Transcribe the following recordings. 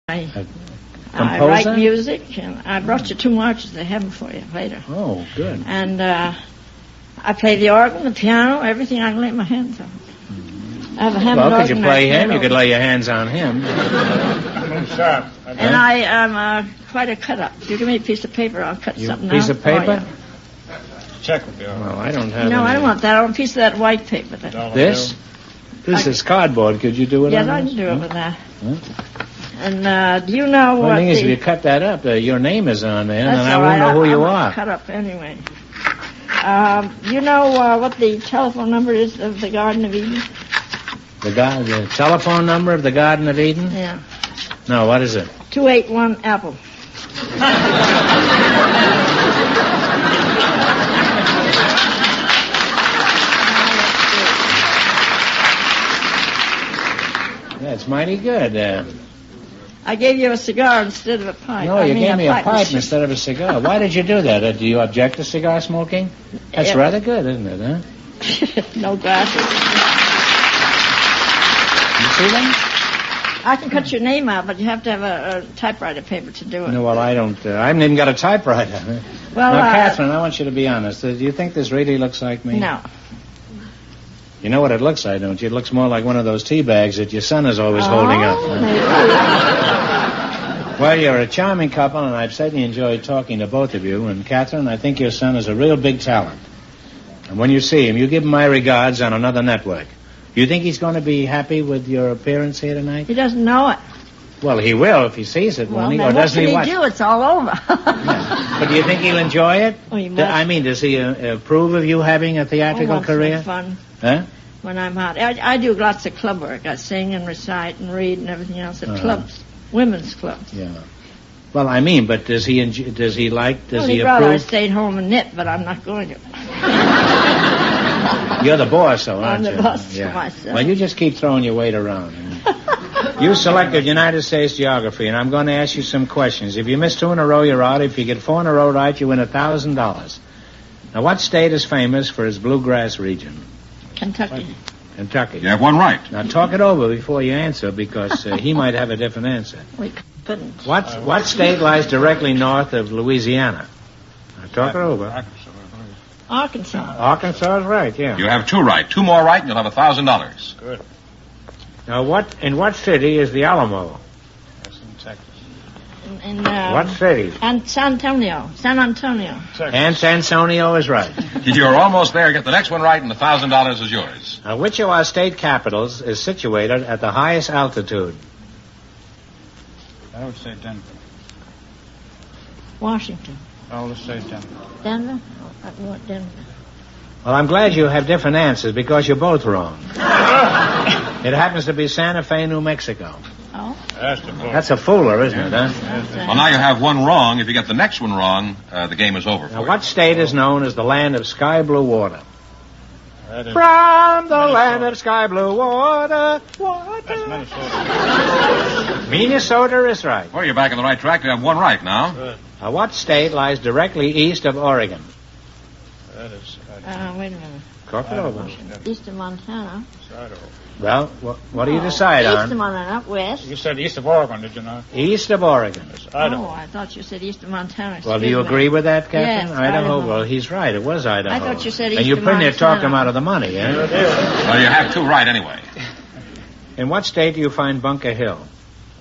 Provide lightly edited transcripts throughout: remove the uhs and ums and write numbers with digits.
I write music, and I brought you 2 marches. I have them for you later. Oh, good. And I play the organ, the piano, everything I can lay my hands on. I have a Hammond Well, could you play him? organ. You could lay your hands on him. And I am quite a cut-up. If you give me a piece of paper, I'll cut something out. Piece of paper? Check with you. Well, I don't have No, any. I don't want that. I want a piece of that white paper. This? This is cardboard. Could you do it Yes, on I this? can do it with that. Huh? And do you know Well, what the thing is, if you cut that up, your name is on there, and I won't know who you are. Cut up anyway. You know what the telephone number is of the Garden of Eden? The telephone number of the Garden of Eden? Yeah. No, what is it? 281 Apple. That's mighty good. I gave you a cigar instead of a pipe. No, you gave me a pipe instead of a cigar. Why did you do that? Do you object to cigar smoking? That's rather good, isn't it, huh? No glasses. You see them? I can cut your name out, but you have to have a typewriter paper to do it. No, well, I don't. I haven't even got a typewriter. Well, now, Catherine, I want you to be honest. Do you think this really looks like me? No. You know what it looks like, don't you? It looks more like one of those tea bags that your son is always holding up. Well, you're a charming couple, and I've certainly enjoyed talking to both of you. And, Catherine, I think your son is a real big talent. And when you see him, you give him my regards on another network. Do you think he's going to be happy with your appearance here tonight? He doesn't know it. Well, he will if he sees it, won't he? Or doesn't he what can he do? It's all over. Yeah. But do you think he'll enjoy it? Oh, he must. I mean, does he approve of you having a theatrical career? Fun. Huh? When I'm out. I do lots of club work. I sing and recite and read and everything else at clubs. Women's clubs. Yeah. Well, I mean, but does he He'd rather I stayed home and knit, but I'm not going to. You're the boss, though, aren't you? I'm the boss yeah. for myself. Well, you just keep throwing your weight around. You selected United States geography, and I'm going to ask you some questions. If you miss 2 in a row, you're out. If you get 4 in a row right, you win $1,000. Now, what state is famous for its bluegrass region? Kentucky. Kentucky. You have 1 right. Now, talk it over before you answer, because he might have a different answer. We couldn't. What state lies directly north of Louisiana? Now, talk it over. Arkansas. Arkansas is right, yeah. You have 2 right. 2 more right, and you'll have $1,000. Good. Now, in what city is the Alamo? That's in Texas. In What city? And San Antonio. Texas. And San Antonio is right. You're almost there. Get the next one right, and $1,000 is yours. Now, which of our state capitals is situated at the highest altitude? I would say Denver. Washington. I would say Denver. Denver? I want Denver. Well, I'm glad you have different answers because you're both wrong. It happens to be Santa Fe, New Mexico. Oh? That's a fooler, isn't it, huh? Well, now you have 1 wrong. If you get the next one wrong, the game is over for Now, you. what state is known as the land of sky blue water? From the land of sky blue water, That's Minnesota. Minnesota is right. Well, you're back on the right track. You have 1 right now. Good. Now, what state lies directly east of Oregon? That is Wait a minute. Talk it over. East of Montana. Idaho. Well, what do you decide East on? of Montana, west. You said east of Oregon, did you not? East of Oregon. It's Idaho. Oh, I thought you said east of Montana. Well, do you agree with that, Captain? Yes, Idaho. Well, he's right. It was Idaho. I thought you said And east you of pretty near talked him Montana. out of the money, eh? Well, you have 2 right anyway. In what state do you find Bunker Hill?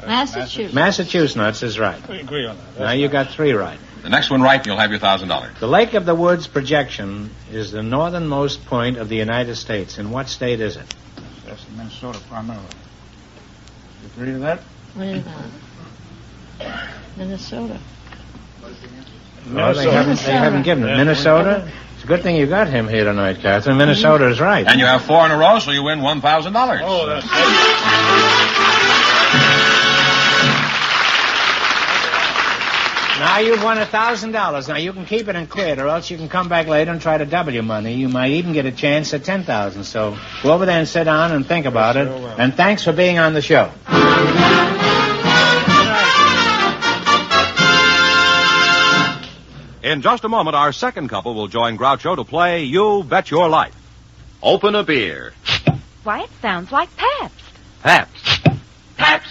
Massachusetts. Massachusetts is right. We agree on that. Now you got 3 right. The next one right, and you'll have your $1,000. The Lake of the Woods projection is the northernmost point of the United States. In what state is it? That's Minnesota primarily. You agree to that? Wait a minute. Minnesota. No, they haven't given it. Minnesota? It's a good thing you got him here tonight, Catherine. Minnesota is right. And you have 4 in a row, so you win $1,000. Oh, that's Now you've won $1,000. Now you can keep it and clear it, or else you can come back later and try to double your money. You might even get a chance at $10,000. So go over there and sit down and think about it. And thanks for being on the show. In just a moment, our second couple will join Groucho to play You Bet Your Life. Open a beer. Why, it sounds like Pabst. Pabst. Pabst.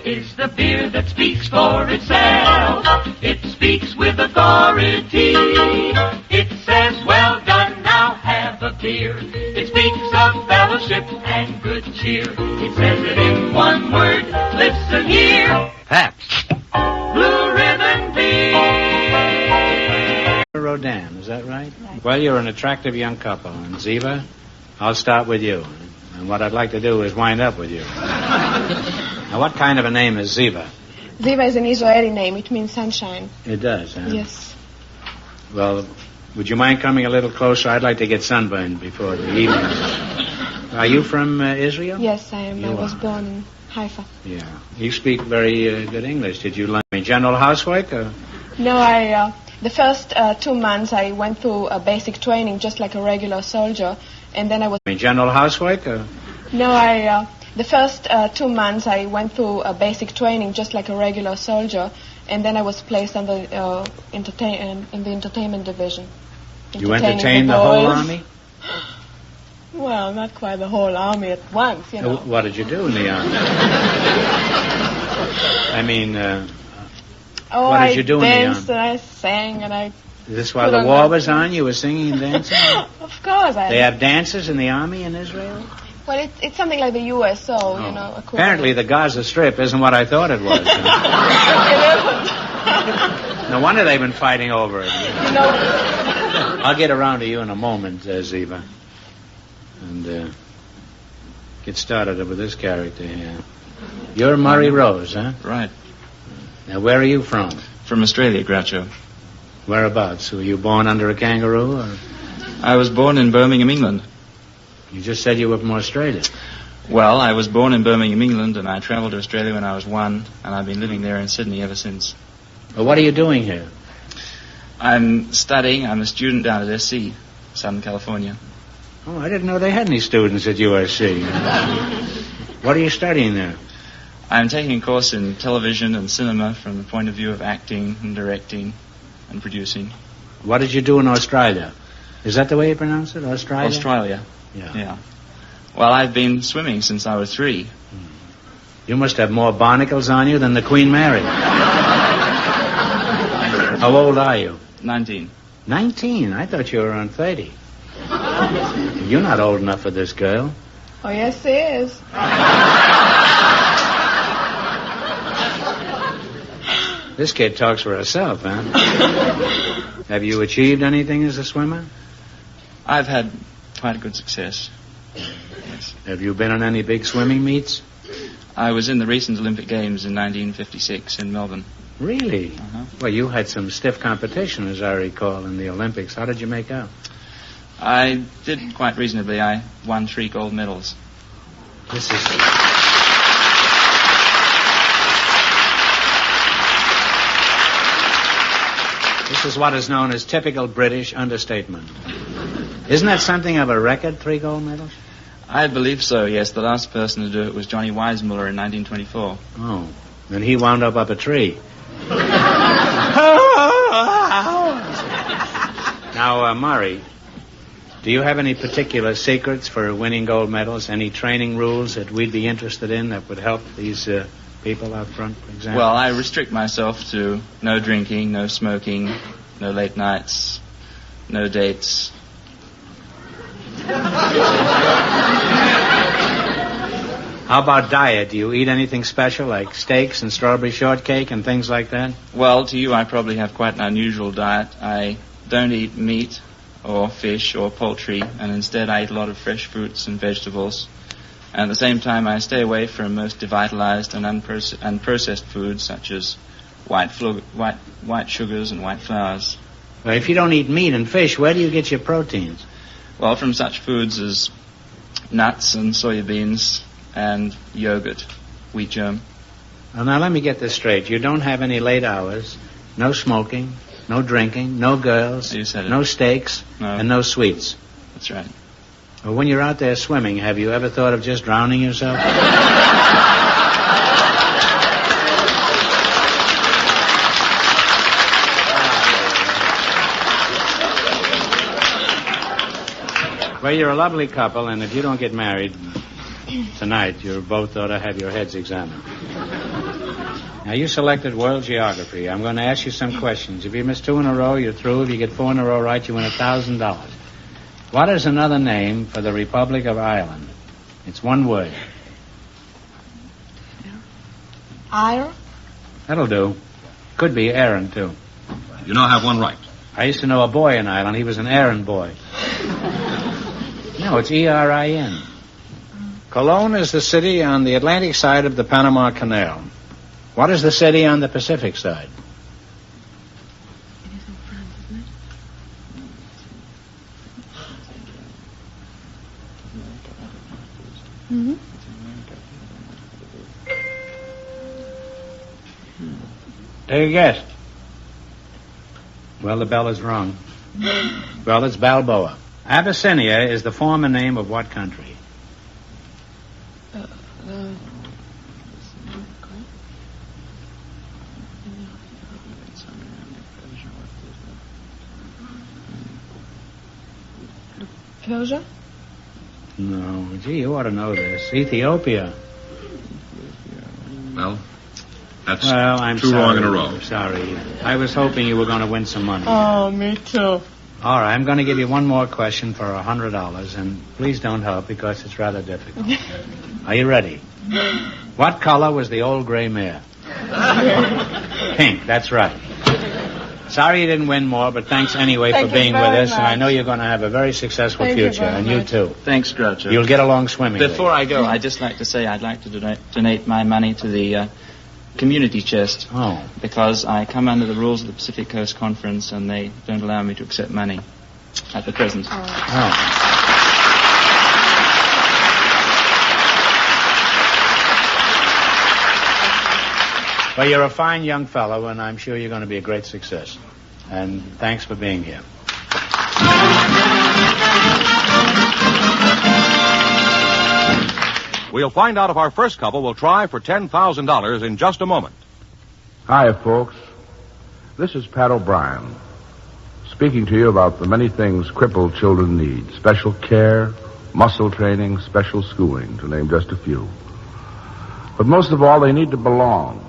is the beer that speaks for itself. It speaks with authority. It says, well done, now have a beer. It speaks of fellowship and good cheer. It says it in one word, listen here. Pabst. Blue Ribbon Beer. Rodin, is that right? Well, you're an attractive young couple. And Ziva, I'll start with you. And what I'd like to do is wind up with you. Now, what kind of a name is Ziva? Ziva is an Israeli name. It means sunshine. It does, huh? Yes. Well, would you mind coming a little closer? I'd like to get sunburned before the evening. Are you from Israel? Yes, I am. You I was are. born in Haifa. Yeah. You speak very good English. Did you learn general housework? Or? No, the first 2 months I went through a basic training just like a regular soldier, and then I was... General housework? Or? No, the first 2 months I went through a basic training just like a regular soldier, and then I was placed on the in the entertainment division. You entertained the whole army? Well, not quite the whole army at once, you know. What did you do in the army? I mean, what did you do in the army? I danced and I sang and I... Is this while the war was on? You were singing and dancing? Of course. They have dances in the army in Israel? Well, it's something like the USO, you know. Apparently the Gaza Strip isn't what I thought it was. No wonder they've been fighting over it. You know... I'll get around to you in a moment, Ziva. And get started with this character here. You're Murray Rose, huh? Right. Now, where are you from? From Australia, Groucho. Whereabouts? Were you born under a kangaroo? Or? I was born in Birmingham, England. You just said you were from Australia. Well, I was born in Birmingham, England, and I traveled to Australia when I was 1, and I've been living there in Sydney ever since. Well, what are you doing here? I'm studying. I'm a student down at SC, Southern California. Oh, I didn't know they had any students at USC. What are you studying there? I'm taking a course in television and cinema from the point of view of acting and directing and producing. What did you do in Australia? Is that the way you pronounce it, Australia? Australia. Yeah. Well, I've been swimming since I was 3. You must have more barnacles on you than the Queen Mary. How old are you? 19. 19? I thought you were around 30. You're not old enough for this girl. Oh, yes, he is. This kid talks for herself, huh? Have you achieved anything as a swimmer? I've had quite a good success. Yes. Have you been on any big swimming meets? I was in the recent Olympic Games in 1956 in Melbourne. Really? Uh-huh. Well, you had some stiff competition, as I recall, in the Olympics. How did you make out? I did quite reasonably. I won 3 gold medals. This is... This is what is known as typical British understatement. Isn't that something of a record, 3 gold medals? I believe so, yes. The last person to do it was Johnny Weissmuller in 1924. Oh, and he wound up a tree. Now, Murray, do you have any particular secrets for winning gold medals? Any training rules that we'd be interested in that would help these people out front, for example? Well, I restrict myself to no drinking, no smoking, no late nights, no dates. How about diet? Do you eat anything special, like steaks and strawberry shortcake and things like that? Well, to you, I probably have quite an unusual diet. I don't eat meat or fish or poultry, and instead I eat a lot of fresh fruits and vegetables. And at the same time, I stay away from most devitalized and unprocessed foods, such as white sugars and white flours. Well, if you don't eat meat and fish, where do you get your proteins? Well, from such foods as nuts and soybeans and yogurt, wheat germ. Well, now let me get this straight. You don't have any late hours, no smoking, no drinking, no girls, You said it. no steaks, No. and no sweets. That's right. Well, when you're out there swimming, have you ever thought of just drowning yourself? Well, you're a lovely couple, and if you don't get married, Tonight, you both ought to have your heads examined. Now, you selected world geography. I'm going to ask you some questions. If you miss 2 in a row, you're through. If you get 4 in a row right, you win $1,000. What is another name for the Republic of Ireland? It's one word. Ire? That'll do. Could be Aaron, too. You now have one right. I used to know a boy in Ireland. He was an Aaron boy. No, it's E-R-I-N. Cologne is the city on the Atlantic side of the Panama Canal. What is the city on the Pacific side? It is in France, isn't it? Mm-hmm. Take a guess. Well, the bell is wrong. Well, it's Balboa. Abyssinia is the former name of what country? Persia? No. Gee, you ought to know this. Ethiopia. Well, that's I'm two sorry. wrong in a row. Sorry. I was hoping you were going to win some money. Oh, me too. All right, I'm going to give you one more question for $100, and please don't help because it's rather difficult. Are you ready? What color was the old gray mare? Pink, that's right. Sorry you didn't win more, but thanks anyway for being with us, and I know you're going to have a very successful future, and you too. Thanks, Groucho. You'll get along swimmingly. Before I go, I'd just like to say I'd like to donate my money to the community chest. Oh. Because I come under the rules of the Pacific Coast Conference, and they don't allow me to accept money at the present. Oh. Well, you're a fine young fellow, and I'm sure you're going to be a great success. And thanks for being here. We'll find out if our first couple will try for $10,000 in just a moment. Hi, folks. This is Pat O'Brien, speaking to you about the many things crippled children need. Special care, muscle training, special schooling, to name just a few. But most of all, they need to belong.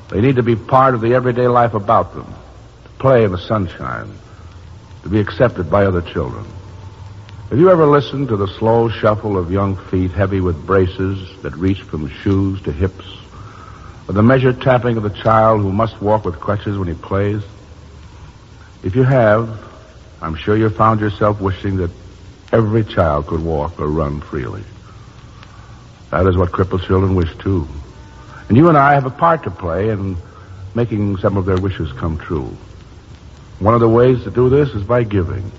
They need to be part of the everyday life about them, to play in the sunshine, to be accepted by other children. Have you ever listened to the slow shuffle of young feet heavy with braces that reach from shoes to hips, or the measured tapping of the child who must walk with crutches when he plays? If you have, I'm sure you found yourself wishing that every child could walk or run freely. That is what crippled children wish, too. And you and I have a part to play in making some of their wishes come true. One of the ways to do this is by giving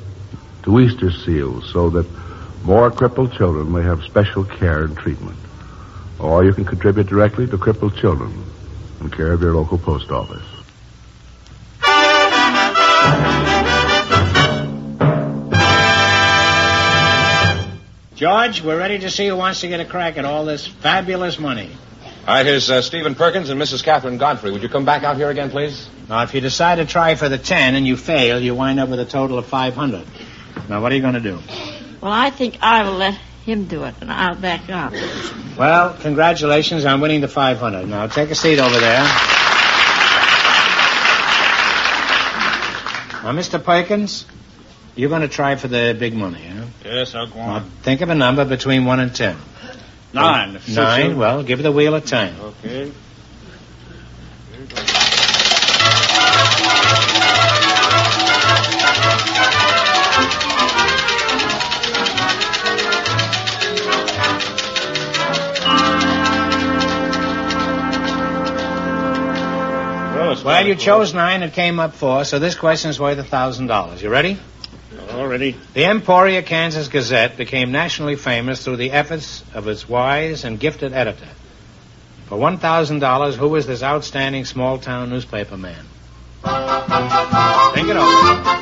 to Easter Seals so that more crippled children may have special care and treatment. Or you can contribute directly to Crippled Children in care of your local post office. George, we're ready to see who wants to get a crack at all this fabulous money. All right, here's Stephen Perkins and Mrs. Catherine Godfrey. Would you come back out here again, please? Now, if you decide to try for the 10 and you fail, you wind up with a total of 500. Now, what are you going to do? Well, I think I will let him do it, and I'll back up. Well, congratulations on winning the 500. Now, take a seat over there. Now, Mr. Perkins, you're going to try for the big money, huh? Yes, I'll go Now, on. think of a number between 1 and 10. 9. 9? Well, give the wheel a turn. Okay. Well, you chose 9. It came up 4, so this question's worth $1,000. You ready? Already. The Emporia, Kansas Gazette became nationally famous through the efforts of its wise and gifted editor. For $1,000, who was this outstanding small-town newspaper man? Think it over.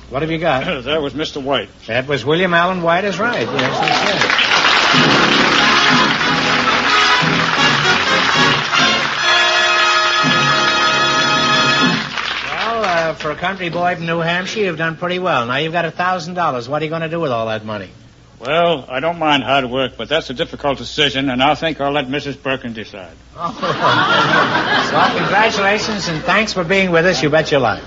What have you got? That was Mr. White. That was William Allen White is right. Yes, that's for a country boy from New Hampshire, you've done pretty well. Now you've got $1,000. What are you going to do with all that money? Well, I don't mind hard work, but that's a difficult decision, and I think I'll let Mrs. Perkins decide. Well, congratulations, and thanks for being with us. You bet your life.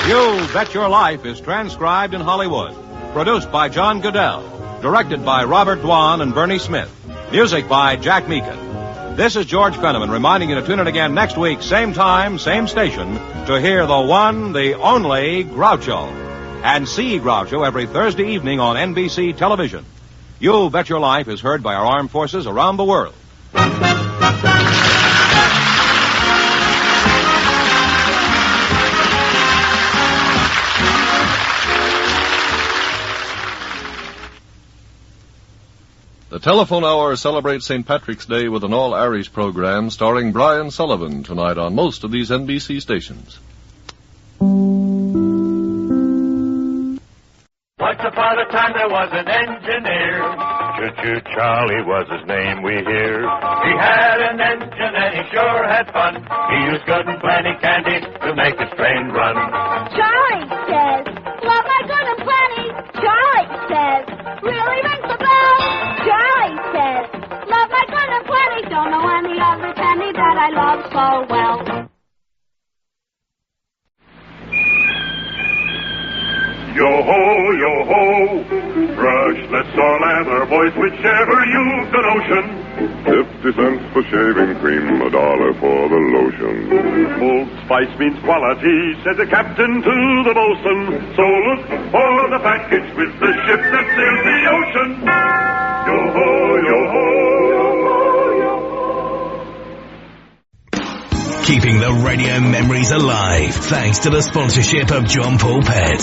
You Bet Your Life is transcribed in Hollywood. Produced by John Goodell. Directed by Robert Dwan and Bernie Smith. Music by Jack Meakin. This is George Fenneman reminding you to tune in again next week, same time, same station, to hear the one, the only Groucho. And see Groucho every Thursday evening on NBC television. You Bet Your Life is heard by our armed forces around the world. The Telephone Hour celebrates St. Patrick's Day with an all-Irish program starring Brian Sullivan tonight on most of these NBC stations. Once upon a time there was an engineer. Choo-choo Charlie was his name, we hear. He had an engine and he sure had fun. He used good and plenty candy to make his train run. Charlie says, love my good and plenty. Charlie says, really rings the bell. Charlie says, love my good and plenty. Don't know any other candy that I love so well. Yo-ho, yo-ho, brushless or lather, boys, whichever you've the notion. 50 cents for shaving cream, $1 for the lotion. Old Spice means quality, said the captain to the bosun. So look for the package with the ship that sails the ocean. Yo-ho, yo-ho, yo-ho, yo-ho. Keeping the radio memories alive thanks to the sponsorship of John Paul Pet.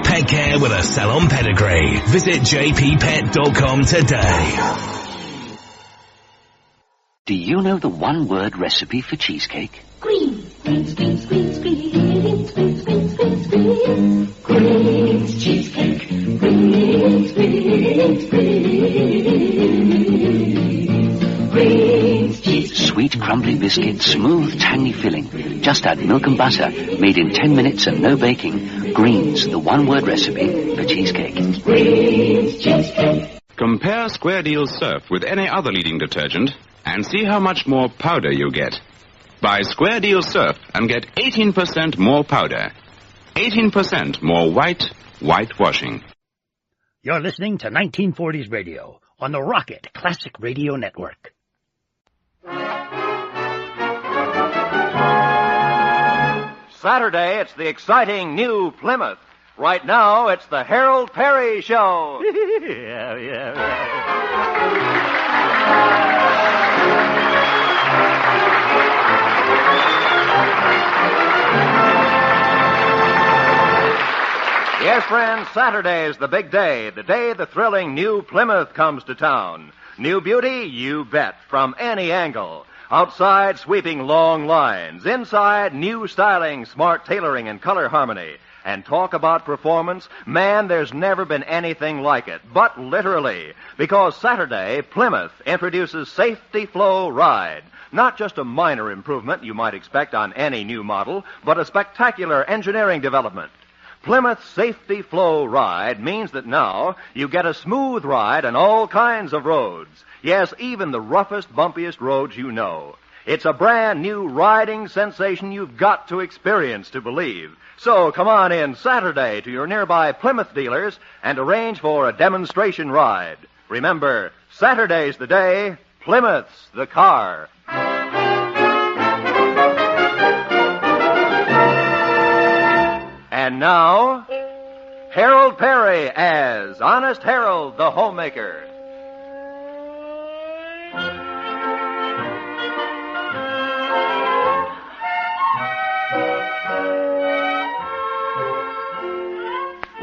Pet care with a salon pedigree. Visit jppet.com today. Do you know the one-word recipe for cheesecake? Greens, greens, greens, greens, greens, greens, greens, greens, greens. Greens cheesecake. Greens, greens, greens. Greens cheesecake. Sweet crumbly biscuit, smooth tangy filling. Just add milk and butter, made in 10 minutes and no baking. Greens, the one-word recipe for cheesecake. Greens cheesecake. Compare Square Deal Surf with any other leading detergent and see how much more powder you get. Buy Square Deal Surf and get 18% more powder. 18% more whitewashing. You're listening to 1940s radio on the Rocket Classic Radio Network. Saturday, it's the exciting new Plymouth. Right now, it's the Harold Perry Show. Yeah. Yes, friends, Saturday is the big day, the day the thrilling new Plymouth comes to town. New beauty, you bet, from any angle. Outside, sweeping long lines. Inside, new styling, smart tailoring, and color harmony. And talk about performance, man, there's never been anything like it. But literally, because Saturday, Plymouth introduces Safety Flow Ride. Not just a minor improvement you might expect on any new model, but a spectacular engineering development. Plymouth Safety Flow Ride means that now you get a smooth ride on all kinds of roads. Yes, even the roughest, bumpiest roads you know. It's a brand new riding sensation you've got to experience to believe. So come on in Saturday to your nearby Plymouth dealers and arrange for a demonstration ride. Remember, Saturday's the day, Plymouth's the car. And now, Harold Perry as Honest Harold the Homemaker.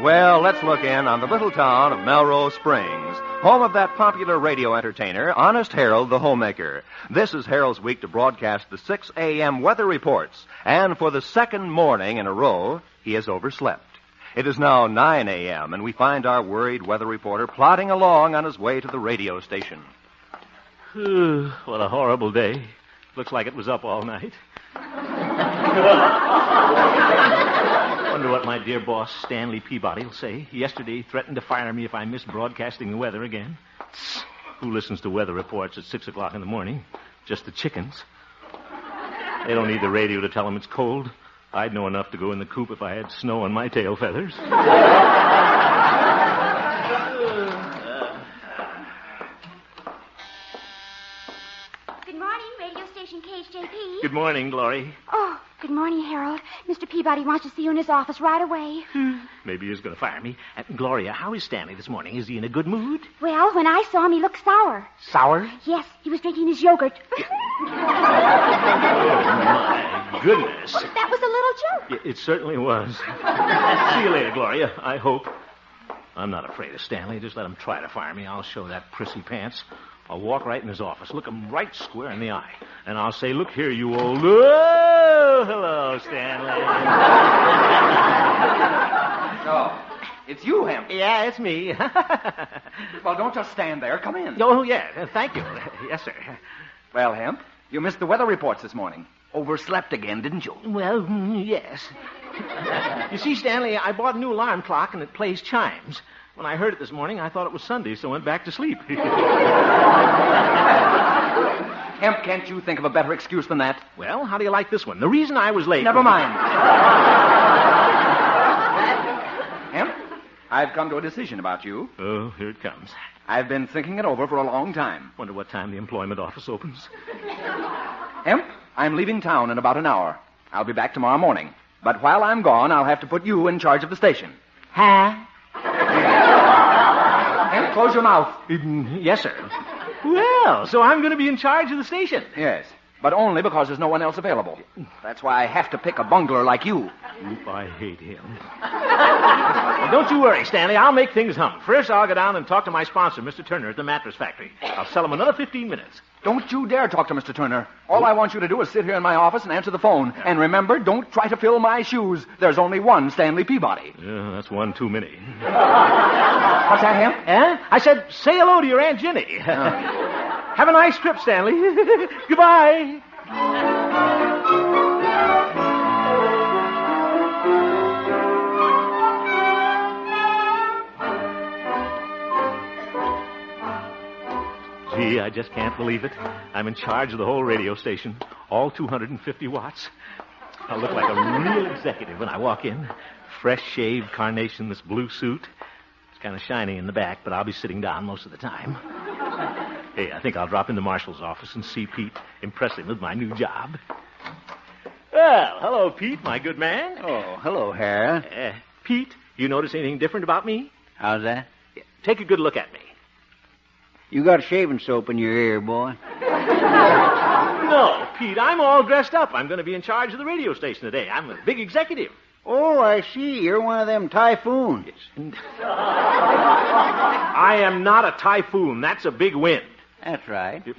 Well, let's look in on the little town of Melrose Springs, home of that popular radio entertainer, Honest Harold the Homemaker. This is Harold's week to broadcast the 6 a.m. weather reports, and for the second morning in a row, he has overslept. It is now 9 a.m., and we find our worried weather reporter plodding along on his way to the radio station. What a horrible day. Looks like it was up all night. Wonder what my dear boss, Stanley Peabody, will say. Yesterday he threatened to fire me if I missed broadcasting the weather again. Who listens to weather reports at 6 o'clock in the morning? Just the chickens. They don't need the radio to tell them it's cold. I'd know enough to go in the coop if I had snow on my tail feathers. Good morning, radio station KHJP. Good morning, Glory. Oh, good morning, Harold. Mr. Peabody wants to see you in his office right away. Maybe he's going to fire me. Gloria, how is Stanley this morning? Is he in a good mood? Well, when I saw him, he looked sour. Sour? Yes, he was drinking his yogurt. My goodness. Well, that was a little joke. It certainly was. See you later, Gloria. I hope. I'm not afraid of Stanley. Just let him try to fire me. I'll show that prissy pants. I'll walk right in his office, look him right square in the eye, and I'll say, look here, you old... Oh, hello, Stanley. Oh, it's you, Hemp. Yeah, it's me. Well, don't just stand there. Come in. Oh, yeah, thank you. Yes, sir. Well, Hemp, you missed the weather reports this morning. Overslept again, didn't you? Well, yes. You see, Stanley, I bought a new alarm clock, and it plays chimes. When I heard it this morning, I thought it was Sunday, so I went back to sleep. Hemp, can't you think of a better excuse than that? Well, how do you like this one? The reason I was late... Never mind. Hemp, I've come to a decision about you. Oh, here it comes. I've been thinking it over for a long time. Wonder what time the employment office opens. Hemp, I'm leaving town in about an hour. I'll be back tomorrow morning. But while I'm gone, I'll have to put you in charge of the station. Huh? Hemp, close your mouth. Yes, sir. Well, so I'm going to be in charge of the station. Yes, but only because there's no one else available. That's why I have to pick a bungler like you. Oop, I hate him. Well, don't you worry, Stanley. I'll make things hum. First, I'll go down and talk to my sponsor, Mr. Turner, at the mattress factory. I'll sell him another 15 minutes. Don't you dare talk to Mr. Turner. All I want you to do is sit here in my office and answer the phone. And remember, don't try to fill my shoes. There's only one Stanley Peabody. Yeah, that's one too many. What's that, Hemp? Eh? I said, say hello to your Aunt Ginny. Have a nice trip, Stanley. Goodbye. Gee, I just can't believe it. I'm in charge of the whole radio station, all 250 watts. I'll look like a real executive when I walk in. Fresh-shaved carnation, this blue suit. It's kind of shiny in the back, but I'll be sitting down most of the time. Hey, I think I'll drop into Marshall's office and see Pete, impress him with my new job. Well, hello, Pete, my good man. Oh, hello, Harold. Pete, you notice anything different about me? How's that? Take a good look at me. You got shaving soap in your ear, boy. No, Pete, I'm all dressed up. I'm going to be in charge of the radio station today. I'm a big executive. Oh, I see. You're one of them typhoons. I am not a typhoon. That's a big wind. That's right. Pete?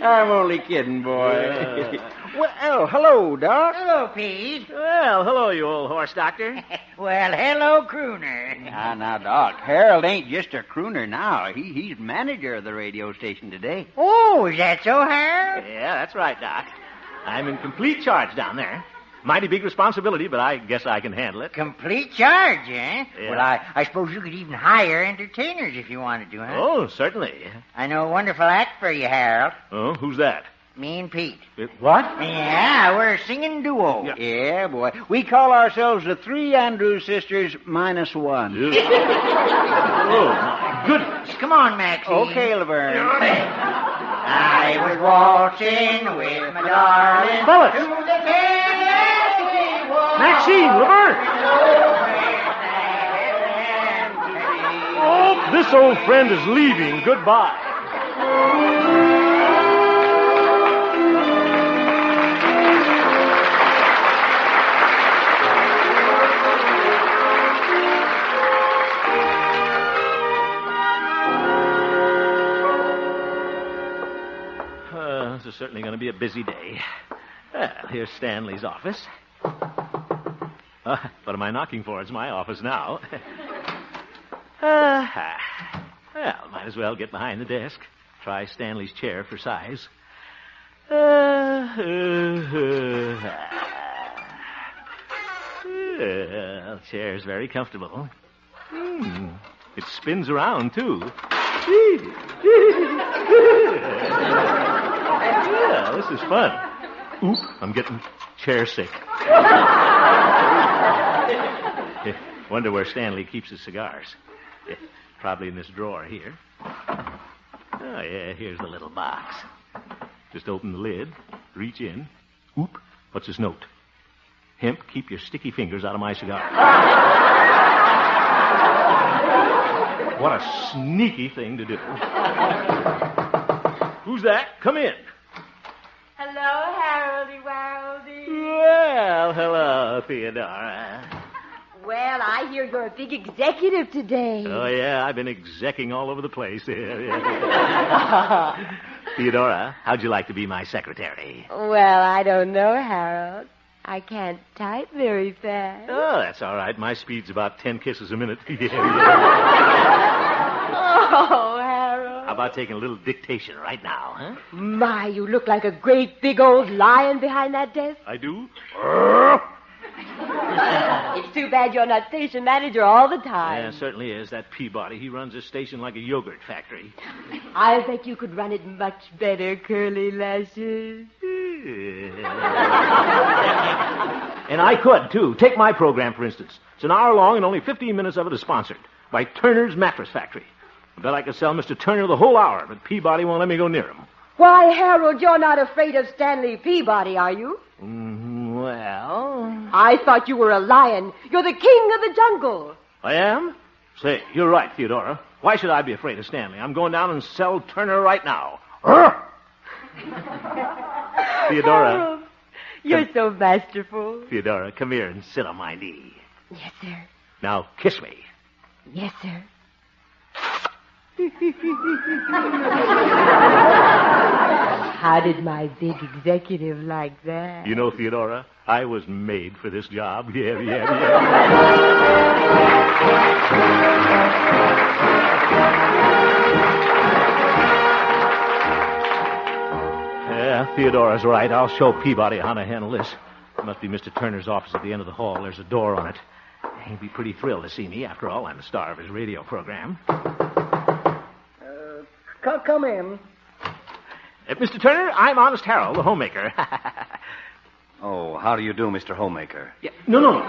I'm only kidding, boy. Well, hello, Doc. Hello, Pete. Well, hello, you old horse doctor. Well, hello, crooner. Now, Doc, Harold ain't just a crooner now. He's manager of the radio station today. Oh, is that so, Harold? Yeah, that's right, Doc. I'm in complete charge down there. Mighty big responsibility, but I guess I can handle it. Complete charge, eh? Yeah. Well, I suppose you could even hire entertainers if you wanted to, huh? Oh, certainly. I know a wonderful act for you, Harold. Oh, who's that? Me and Pete. What? Yeah, we're a singing duo. Yeah, boy. We call ourselves the Three Andrews Sisters minus one. Oh, my goodness. Come on, Maxine. Okay, Laverne. I was waltzing with my darling. Fellas. To the Tennessee Waltz. Maxine, Laverne. Oh, this old friend is leaving. Goodbye. This is certainly going to be a busy day. Well, here's Stanley's office. What am I knocking for? It's my office now. Well, might as well get behind the desk. Try Stanley's chair for size. Well, chair's very comfortable. It spins around, too. Yeah, this is fun. Oop, I'm getting chair sick. Wonder where Stanley keeps his cigars. Probably in this drawer here. Oh, yeah, here's the little box. Just open the lid, reach in. Oop, what's this note? Hemp, keep your sticky fingers out of my cigar. What a sneaky thing to do. Who's that? Come in. Hello, Haroldy Waroldy. Well, hello, Theodora. Well, I hear you're a big executive today. Oh, yeah, I've been execing all over the place. Theodora, how'd you like to be my secretary? Well, I don't know, Harold. I can't type very fast. Oh, that's all right. My speed's about 10 kisses a minute. Oh, Harold. How about taking a little dictation right now, huh? My, you look like a great big old lion behind that desk. I do? It's too bad you're not station manager all the time. Yeah, it certainly is. That Peabody, he runs this station like a yogurt factory. I bet you could run it much better, Curly Lashes. And I could, too. Take my program, for instance. It's an hour long and only 15 minutes of it is sponsored by Turner's Mattress Factory. I bet I could sell Mr. Turner the whole hour, but Peabody won't let me go near him. Why, Harold, you're not afraid of Stanley Peabody, are you? Well... I thought you were a lion. You're the king of the jungle. I am? Say, you're right, Theodora. Why should I be afraid of Stanley? I'm going down and sell Turner right now. Theodora. Harold, you're so masterful. Theodora, come here and sit on my knee. Yes, sir. Now, kiss me. Yes, sir. How did my big executive like that? You know, Theodora, I was made for this job. Yeah. Yeah, Theodora's right. I'll show Peabody how to handle this. It must be Mr. Turner's office at the end of the hall. There's a door on it. He'd be pretty thrilled to see me. After all, I'm the star of his radio program. Come in. Mr. Turner, I'm Honest Harold, the homemaker. Oh, how do you do, Mr. Homemaker? Yeah. No.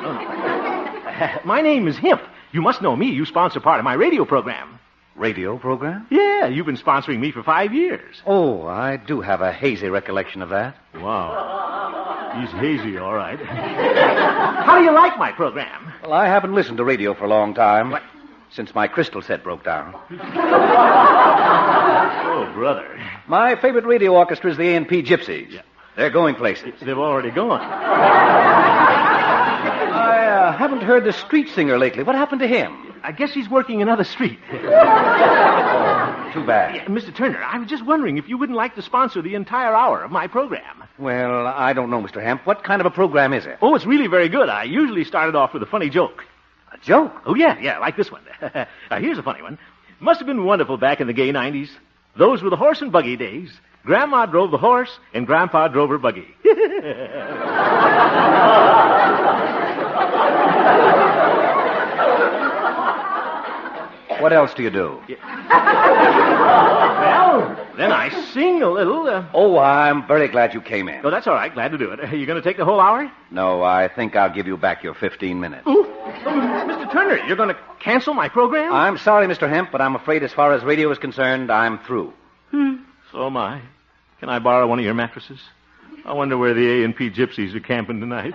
My name is Hemp. You must know me. You sponsor part of my radio program. Radio program? Yeah, you've been sponsoring me for 5 years. Oh, I do have a hazy recollection of that. Wow. He's hazy, all right. How do you like my program? Well, I haven't listened to radio for a long time. What? Since my crystal set broke down. Oh, brother. My favorite radio orchestra is the A&P Gypsies. Yeah. They're going places. They've already gone. I haven't heard the street singer lately. What happened to him? I guess he's working another street. Oh, too bad. Yeah, Mr. Turner, I was just wondering if you wouldn't like to sponsor the entire hour of my program. Well, I don't know, Mr. Hemp. What kind of a program is it? Oh, it's really very good. I usually start it off with a funny joke. A joke? Oh, yeah, like this one. Here's a funny one. Must have been wonderful back in the gay 90s. Those were the horse and buggy days. Grandma drove the horse, and Grandpa drove her buggy. What else do you do? Well, then I sing a little. Oh, I'm very glad you came in. Oh, that's all right. Glad to do it. Are you going to take the whole hour? No, I think I'll give you back your 15 minutes. Ooh. Mr. Turner, you're going to cancel my program? I'm sorry, Mr. Hemp, but I'm afraid as far as radio is concerned, I'm through. So am I. Can I borrow one of your mattresses? I wonder where the A&P Gypsies are camping tonight.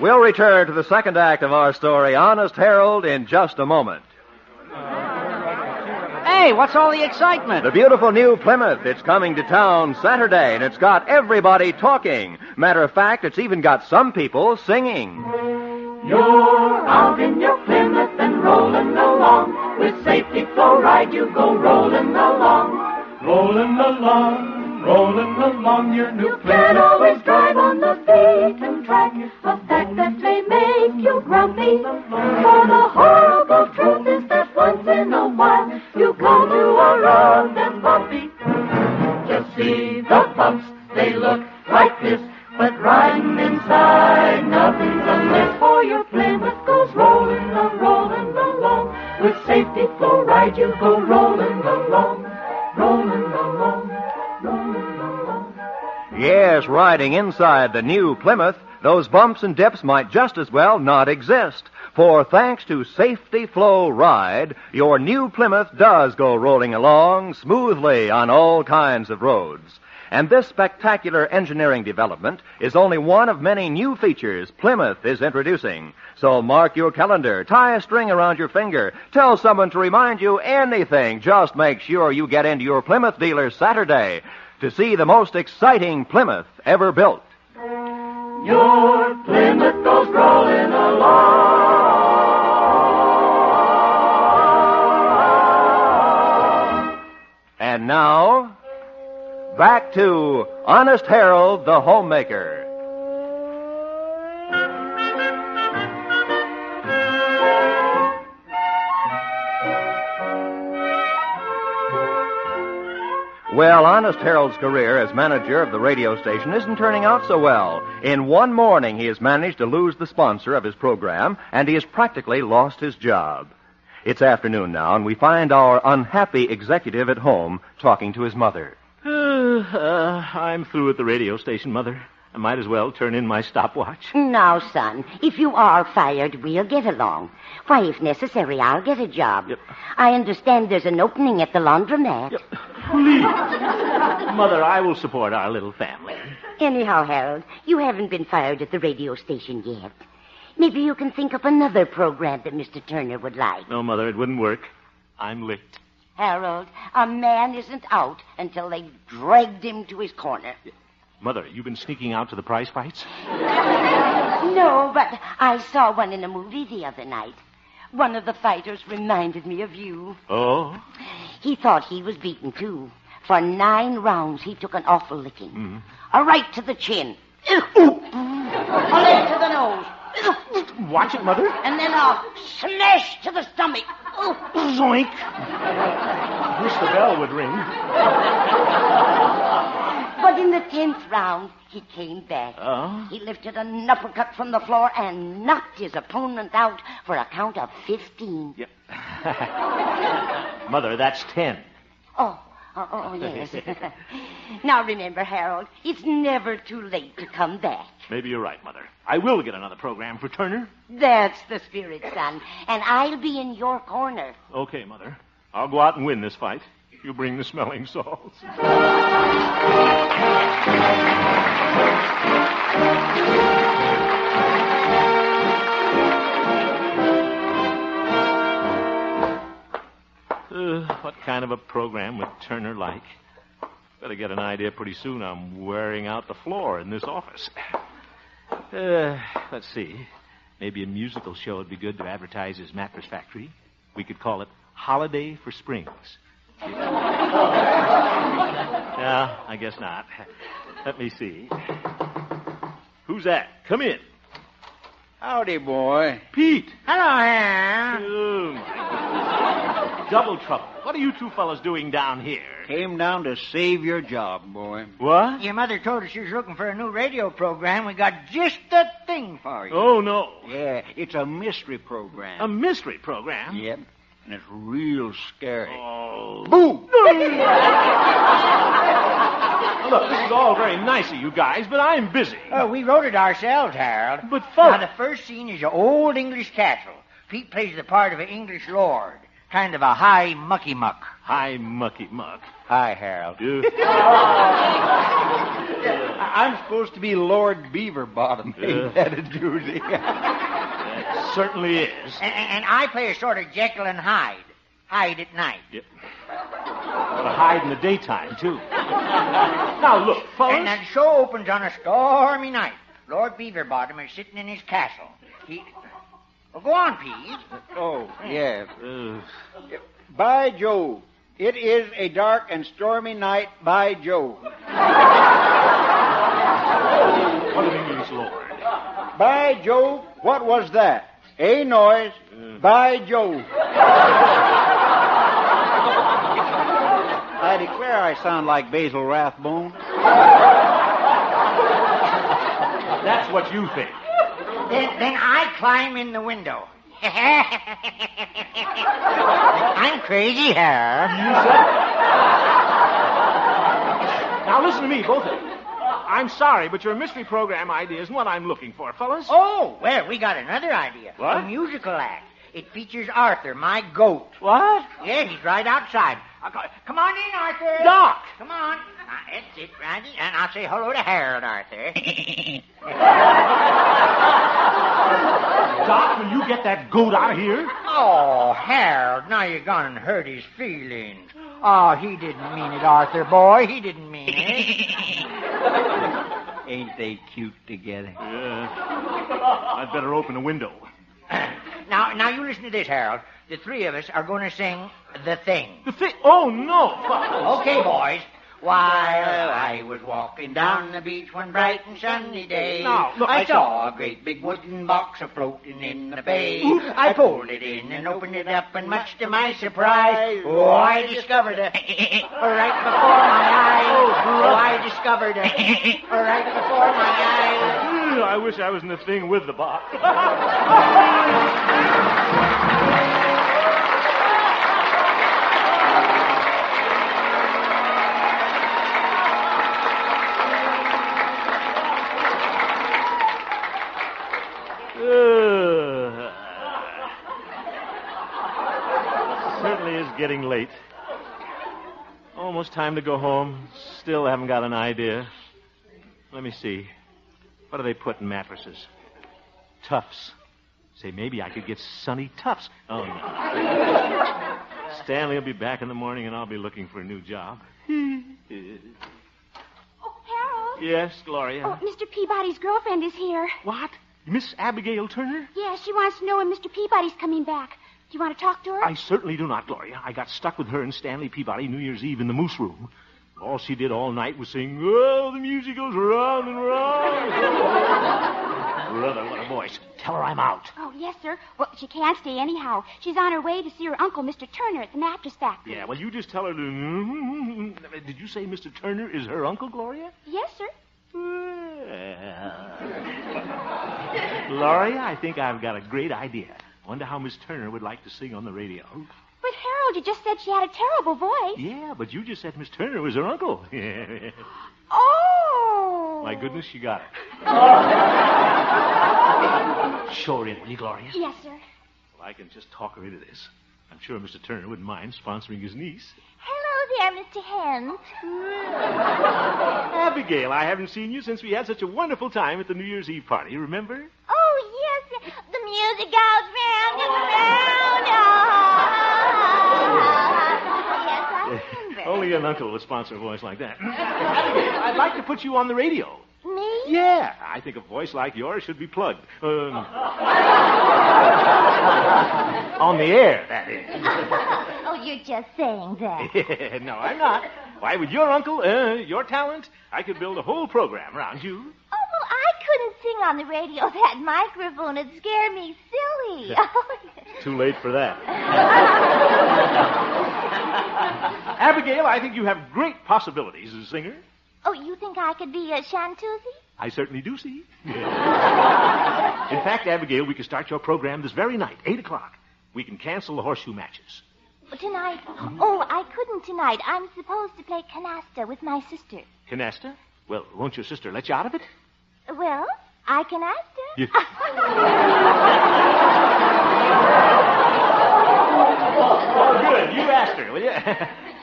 We'll return to the second act of our story, Honest Harold, in just a moment. Hey, what's all the excitement? The beautiful new Plymouth. It's coming to town Saturday, and it's got everybody talking. Matter of fact, it's even got some people singing. You're out in your Plymouth and rolling along. With safety flow ride, you go rolling along. Rolling along, rolling along your new Plymouth. You can't always drive on the beaten track, a fact that may make you grumpy. For the horrible truth is that once in a while you come to a road that's bumpy. Just see the bumps, they look like this, but riding inside nothing's amiss. For your Plymouth goes rolling along. With safety flow ride, you go rolling along, rolling along, rolling along. Yes, riding inside the new Plymouth, those bumps and dips might just as well not exist. For thanks to Safety Flow Ride, your new Plymouth does go rolling along smoothly on all kinds of roads. And this spectacular engineering development is only one of many new features Plymouth is introducing. So mark your calendar, tie a string around your finger, tell someone to remind you anything. Just make sure you get into your Plymouth dealer Saturday to see the most exciting Plymouth ever built. Your Plymouth goes rolling along. And now, back to Honest Harold, the homemaker. Well, Honest Harold's career as manager of the radio station isn't turning out so well. In one morning, he has managed to lose the sponsor of his program, and he has practically lost his job. It's afternoon now, and we find our unhappy executive at home talking to his mother. I'm through at the radio station, Mother. I might as well turn in my stopwatch. Now, son, if you are fired, we'll get along. Why, if necessary, I'll get a job. Yep. I understand there's an opening at the laundromat. Yep. Please. Mother, I will support our little family. Anyhow, Harold, you haven't been fired at the radio station yet. Maybe you can think up another program that Mr. Turner would like. No, Mother, it wouldn't work. I'm licked. Harold, a man isn't out until they've dragged him to his corner. Mother, you've been sneaking out to the prize fights? No, but I saw one in a movie the other night. One of the fighters reminded me of you. Oh? He thought he was beaten, too. For 9 rounds, he took an awful licking. Mm-hmm. A right to the chin. A leg to the nose. Watch it, Mother. And then a smash to the stomach. Zoink. I wish the bell would ring. But in the 10th round, he came back. Oh? He lifted an uppercut from the floor and knocked his opponent out for a count of 15. Yep. Mother, that's 10. Oh, yes. Now remember, Harold, it's never too late to come back. Maybe you're right, Mother. I will get another program for Turner. That's the spirit, son. And I'll be in your corner. Okay, Mother. I'll go out and win this fight. You bring the smelling salts. What kind of a program would Turner like? Better get an idea pretty soon. I'm wearing out the floor in this office. Let's see. Maybe a musical show would be good to advertise his mattress factory. We could call it Holiday for Springs. Yeah, I guess not. Let me see. Who's that? Come in. Howdy, boy. Pete. Hello, Harold. Oh, my goodness. Double trouble. What are you two fellas doing down here? Came down to save your job, boy. What? Your mother told us she was looking for a new radio program. We got just the thing for you. Oh, no. Yeah, it's a mystery program. A mystery program? Yep. And it's real scary. Oh. Boo! Look, this is all very nice of you guys, but I'm busy. Oh, we wrote it ourselves, Harold. But, folks... Now, the first scene is an old English castle. Pete plays the part of an English lord. Kind of a high mucky muck. High mucky muck. Hi, Harold. You... I'm supposed to be Lord Beaverbottom. Ain't that a doozy? It certainly is. And I play a sort of Jekyll and Hyde. Hyde at night. Yep. Got to hide in the daytime, too. Now, look, fellas. And the show opens on a stormy night. Lord Beaverbottom is sitting in his castle. Well, go on, Pete. Oh, yes. By Jove, it is a dark and stormy night, by Jove. What an English lord. By Jove, what was that? A noise, by Jove. I declare I sound like Basil Rathbone. That's what you think. Then I climb in the window. I'm crazy, Harold. Now listen to me, both of you. I'm sorry, but your mystery program idea isn't what I'm looking for, fellas. Oh, well, we got another idea. What? A musical act. It features Arthur, my goat. What? Yeah, he's right outside. Come on in, Arthur. Doc! Come on. That's it, Randy. And I'll say hello to Harold, Arthur. Doc, will you get that goat out of here? Oh, Harold, now you're gonna hurt his feelings. Oh, he didn't mean it, Arthur, boy. He didn't mean it. Ain't they cute together? Yeah. I'd better open the window. Now you listen to this, Harold. The three of us are going to sing The Thing. The thing? Oh, no. Okay, boys. While I was walking down the beach one bright and sunny day, I saw a great big wooden box a-floating in the bay. I pulled it in and opened it up, and much to my surprise, I discovered it right before my eyes. I discovered it right before my eyes. I wish I was in the thing with the box. Certainly is getting late. Almost time to go home. Still haven't got an idea. Let me see. What do they put in mattresses? Tufts. Say, maybe I could get Sunny Tufts. Oh, no. Stanley will be back in the morning, and I'll be looking for a new job. Oh, Harold. Yes, Gloria? Oh, Mr. Peabody's girlfriend is here. What? Miss Abigail Turner? Yeah, she wants to know when Mr. Peabody's coming back. Do you want to talk to her? I certainly do not, Gloria. I got stuck with her and Stanley Peabody New Year's Eve in the Moose Room. All she did all night was sing, "Oh, the music goes round and round." Brother, what a voice. Tell her I'm out. Oh, yes, sir. Well, she can't stay anyhow. She's on her way to see her uncle, Mr. Turner, at the mattress factory. Yeah, well, you just tell her to... Did you say Mr. Turner is her uncle, Gloria? Yes, sir. Gloria, I think I've got a great idea. Wonder how Miss Turner would like to sing on the radio. But, Harold, you just said she had a terrible voice. Yeah, but you just said Miss Turner was her uncle. Oh! My goodness, she got it. Show her in, will you, Gloria? Yes, sir. Well, I can just talk her into this. I'm sure Mr. Turner wouldn't mind sponsoring his niece. Hello there, Mr. Hens. Abigail, I haven't seen you since we had such a wonderful time at the New Year's Eve party, remember? Oh, yes. The music goes round and round. Yes, I remember. Only an uncle would sponsor a voice like that. Abigail, I'd like to put you on the radio. Me? Yeah, I think a voice like yours should be plugged. On the air, that is. Oh, you're just saying that. No, I'm not. Why, with your uncle, your talent, I could build a whole program around you. Oh, well, I couldn't sing on the radio. That microphone would scare me silly. Too late for that. Abigail, I think you have great possibilities as a singer. Oh, you think I could be a chanteuse? I certainly do see. In fact, Abigail, we could start your program this very night, 8 o'clock. We can cancel the horseshoe matches. Tonight? Oh, I couldn't tonight. I'm supposed to play canasta with my sister. Canasta? Well, won't your sister let you out of it? Well, I canasta. You... Oh, good. You asked her, will you?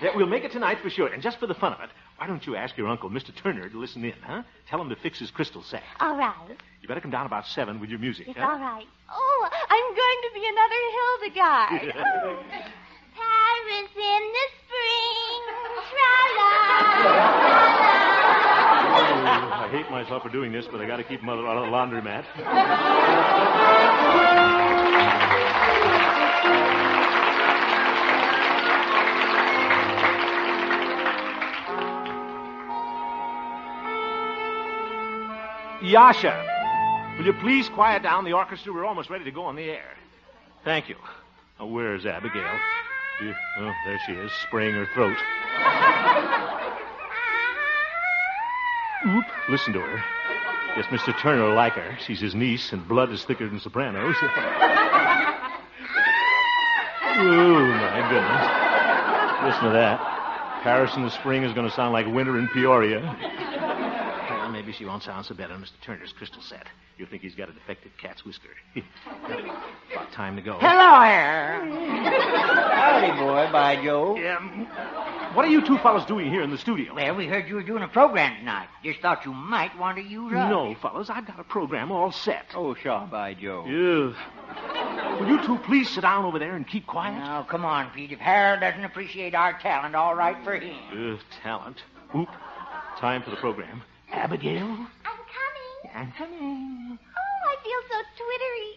Yeah, we'll make it tonight for sure. And just for the fun of it, why don't you ask your uncle, Mr. Turner, to listen in, huh? Tell him to fix his crystal sack. All right. You better come down about 7 with your music, It's huh? all right. Oh, I'm going to be another Hildegard. Paris in the spring, tra-la, Oh, hate myself for doing this, but I got to keep Mother out of the laundromat. Yasha, will you please quiet down the orchestra? We're almost ready to go on the air. Thank you. Oh, where's Abigail? Oh, there she is, spraying her throat. Oop, listen to her. Guess Mr. Turner will like her. She's his niece, and blood is thicker than sopranos. Oh, my goodness. Listen to that. Paris in the spring is going to sound like winter in Peoria. Well, maybe she won't sound so bad on Mr. Turner's crystal set. You'll think he's got a defective cat's whisker. About time to go. Hello, Hair. Howdy, boy, by Joe. What are you two fellows doing here in the studio? Well, we heard you were doing a program tonight. Just thought you might want to use us. No, fellas, I've got a program all set. Oh, sure, by Joe. Yeah. Will you two please sit down over there and keep quiet? Now, come on, Pete. If Harold doesn't appreciate our talent, all right for him. Talent. Oop. Time for the program. Abigail? I'm coming. I'm coming. Oh, I feel so twittery.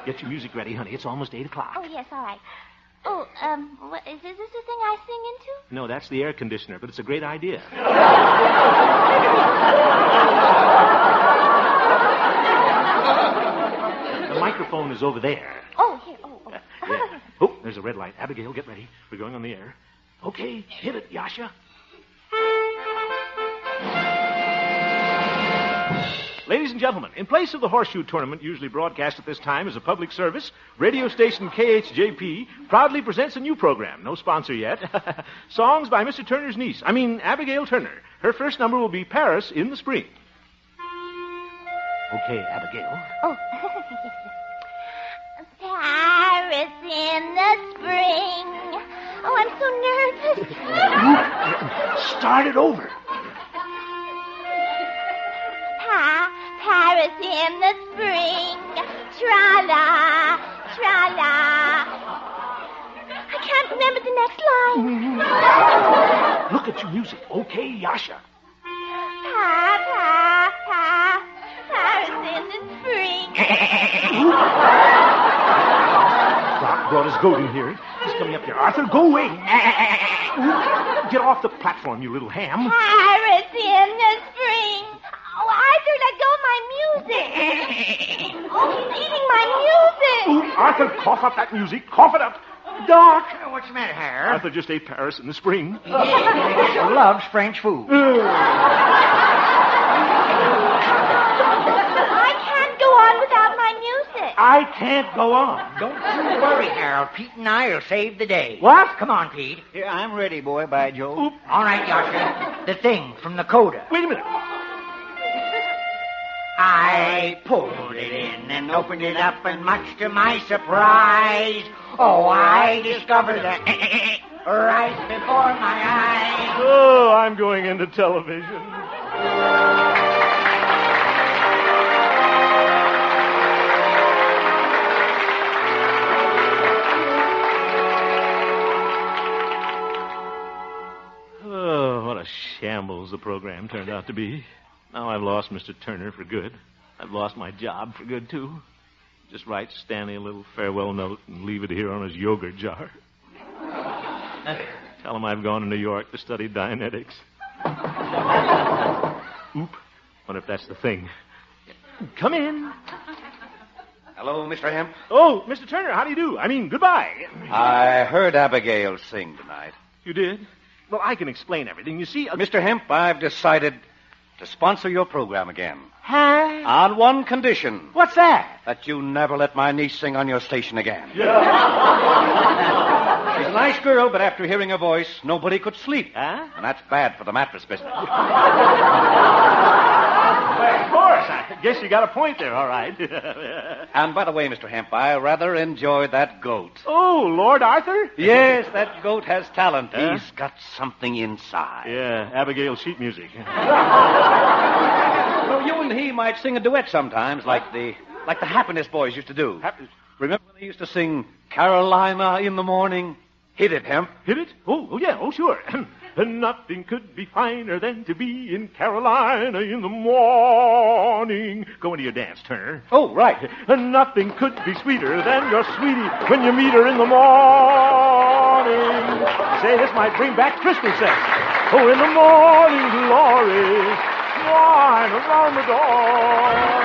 Get your music ready, honey. It's almost 8 o'clock. Oh, yes, all right. Oh, what, is this the thing I sing into? No, that's the air conditioner, but it's a great idea. The microphone is over there. Oh, here. Oh. Yeah. Oh, there's a red light. Abigail, get ready. We're going on the air. Okay, hit it, Yasha. Ladies and gentlemen, in place of the horseshoe tournament usually broadcast at this time as a public service, radio station KHJP proudly presents a new program. No sponsor yet. Songs by Mr. Turner's niece. Abigail Turner. Her first number will be Paris in the Spring. Okay, Abigail. Oh. Paris in the spring. Oh, I'm so nervous. Start it over. Paris in the spring. Tra-la, tra-la. I can't remember the next line. Look at your music. Okay, Yasha. Paris in the spring. Doc brought his goat in here. He's coming up here. Arthur, go away. Get off the platform, you little ham. Paris in the spring. Oh, Arthur, let go of my music. Oh, he's eating my music. Ooh, Arthur, cough up that music. Cough it up. Doc. What's the matter, Harold? Arthur just ate Paris in the spring. He loves French food. I can't go on without my music. I can't go on. Don't you worry, Harold. Pete and I will save the day. What? Come on, Pete. Here, I'm ready, boy, by Joe. Oop. All right, Yasha. The thing from the coda. Wait a minute. I pulled it in and opened it up, and much to my surprise, I discovered that right before my eyes. Oh, I'm going into television. Oh, what a shambles the program turned out to be. Now I've lost Mr. Turner for good. I've lost my job for good, too. Just write Stanley a little farewell note and leave it here on his yogurt jar. Tell him I've gone to New York to study Dianetics. Oop. Wonder if that's the thing. Come in. Hello, Mr. Hemp. Oh, Mr. Turner, how do you do? Goodbye. I heard Abigail sing tonight. You did? Well, I can explain everything. You see... Mr. Hemp, I've decided to sponsor your program again. Huh? On one condition. What's that? That you never let my niece sing on your station again. Yeah. She's a nice girl, but after hearing her voice, nobody could sleep. Huh? And that's bad for the mattress business. Well, of course. I guess you got a point there, all right. And by the way, Mr. Hemp, I rather enjoyed that goat. Oh, Lord Arthur? Yes, that goat has talent. Huh? He's got something inside. Yeah, Abigail sheet music. Well, you and he might sing a duet sometimes, like the Happiness Boys used to do. Remember when they used to sing Carolina in the Morning? Hit it, Hemp. Hit it? Oh, yeah. Oh, sure. Nothing could be finer than to be in Carolina in the morning. Go into your dance, Turner. Oh, right. Nothing could be sweeter than your sweetie when you meet her in the morning. Say, this might bring back Christmas sex. Oh, in the morning glory, wine around the door.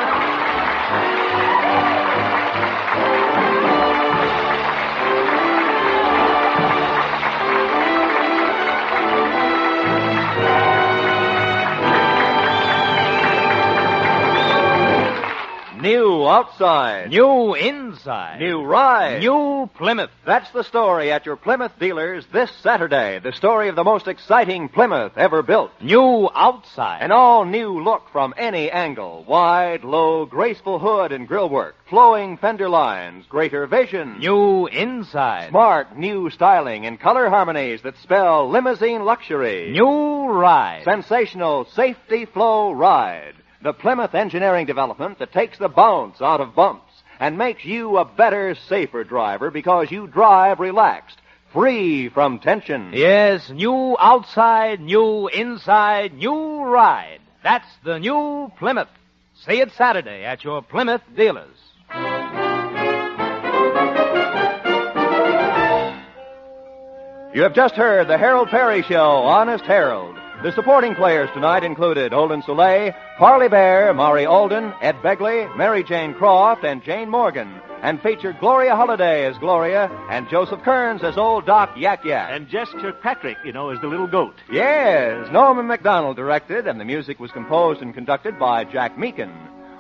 New outside. New inside. New ride. New Plymouth. That's the story at your Plymouth dealers this Saturday. The story of the most exciting Plymouth ever built. New outside. An all-new look from any angle. Wide, low, graceful hood and grillwork. Flowing fender lines. Greater vision. New inside. Smart, new styling and color harmonies that spell limousine luxury. New ride. Sensational safety flow ride. The Plymouth engineering development that takes the bounce out of bumps and makes you a better, safer driver because you drive relaxed, free from tension. Yes, new outside, new inside, new ride. That's the new Plymouth. See it Saturday at your Plymouth dealers. You have just heard the Harold Perry Show, Honest Harold. The supporting players tonight included Olin Soleil, Parley Bear, Maury Alden, Ed Begley, Mary Jane Croft, and Jane Morgan, and featured Gloria Holliday as Gloria and Joseph Kearns as old Doc Yak Yak. And Jess Kirkpatrick, as the little goat. Yes, Norman MacDonald directed, and the music was composed and conducted by Jack Meakin.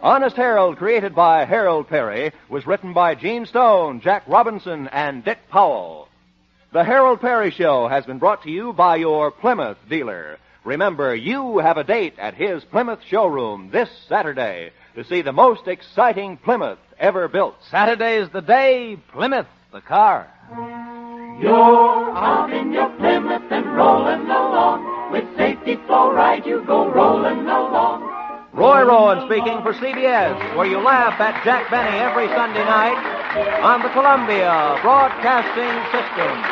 Honest Harold, created by Harold Perry, was written by Gene Stone, Jack Robinson, and Dick Powell. The Harold Perry Show has been brought to you by your Plymouth dealer. Remember, you have a date at his Plymouth showroom this Saturday to see the most exciting Plymouth ever built. Saturday's the day, Plymouth, the car. You're out in your Plymouth and rolling along. With safety flow ride, you go rolling along. Roy Rowan speaking for CBS, where you laugh at Jack Benny every Sunday night on the Columbia Broadcasting System.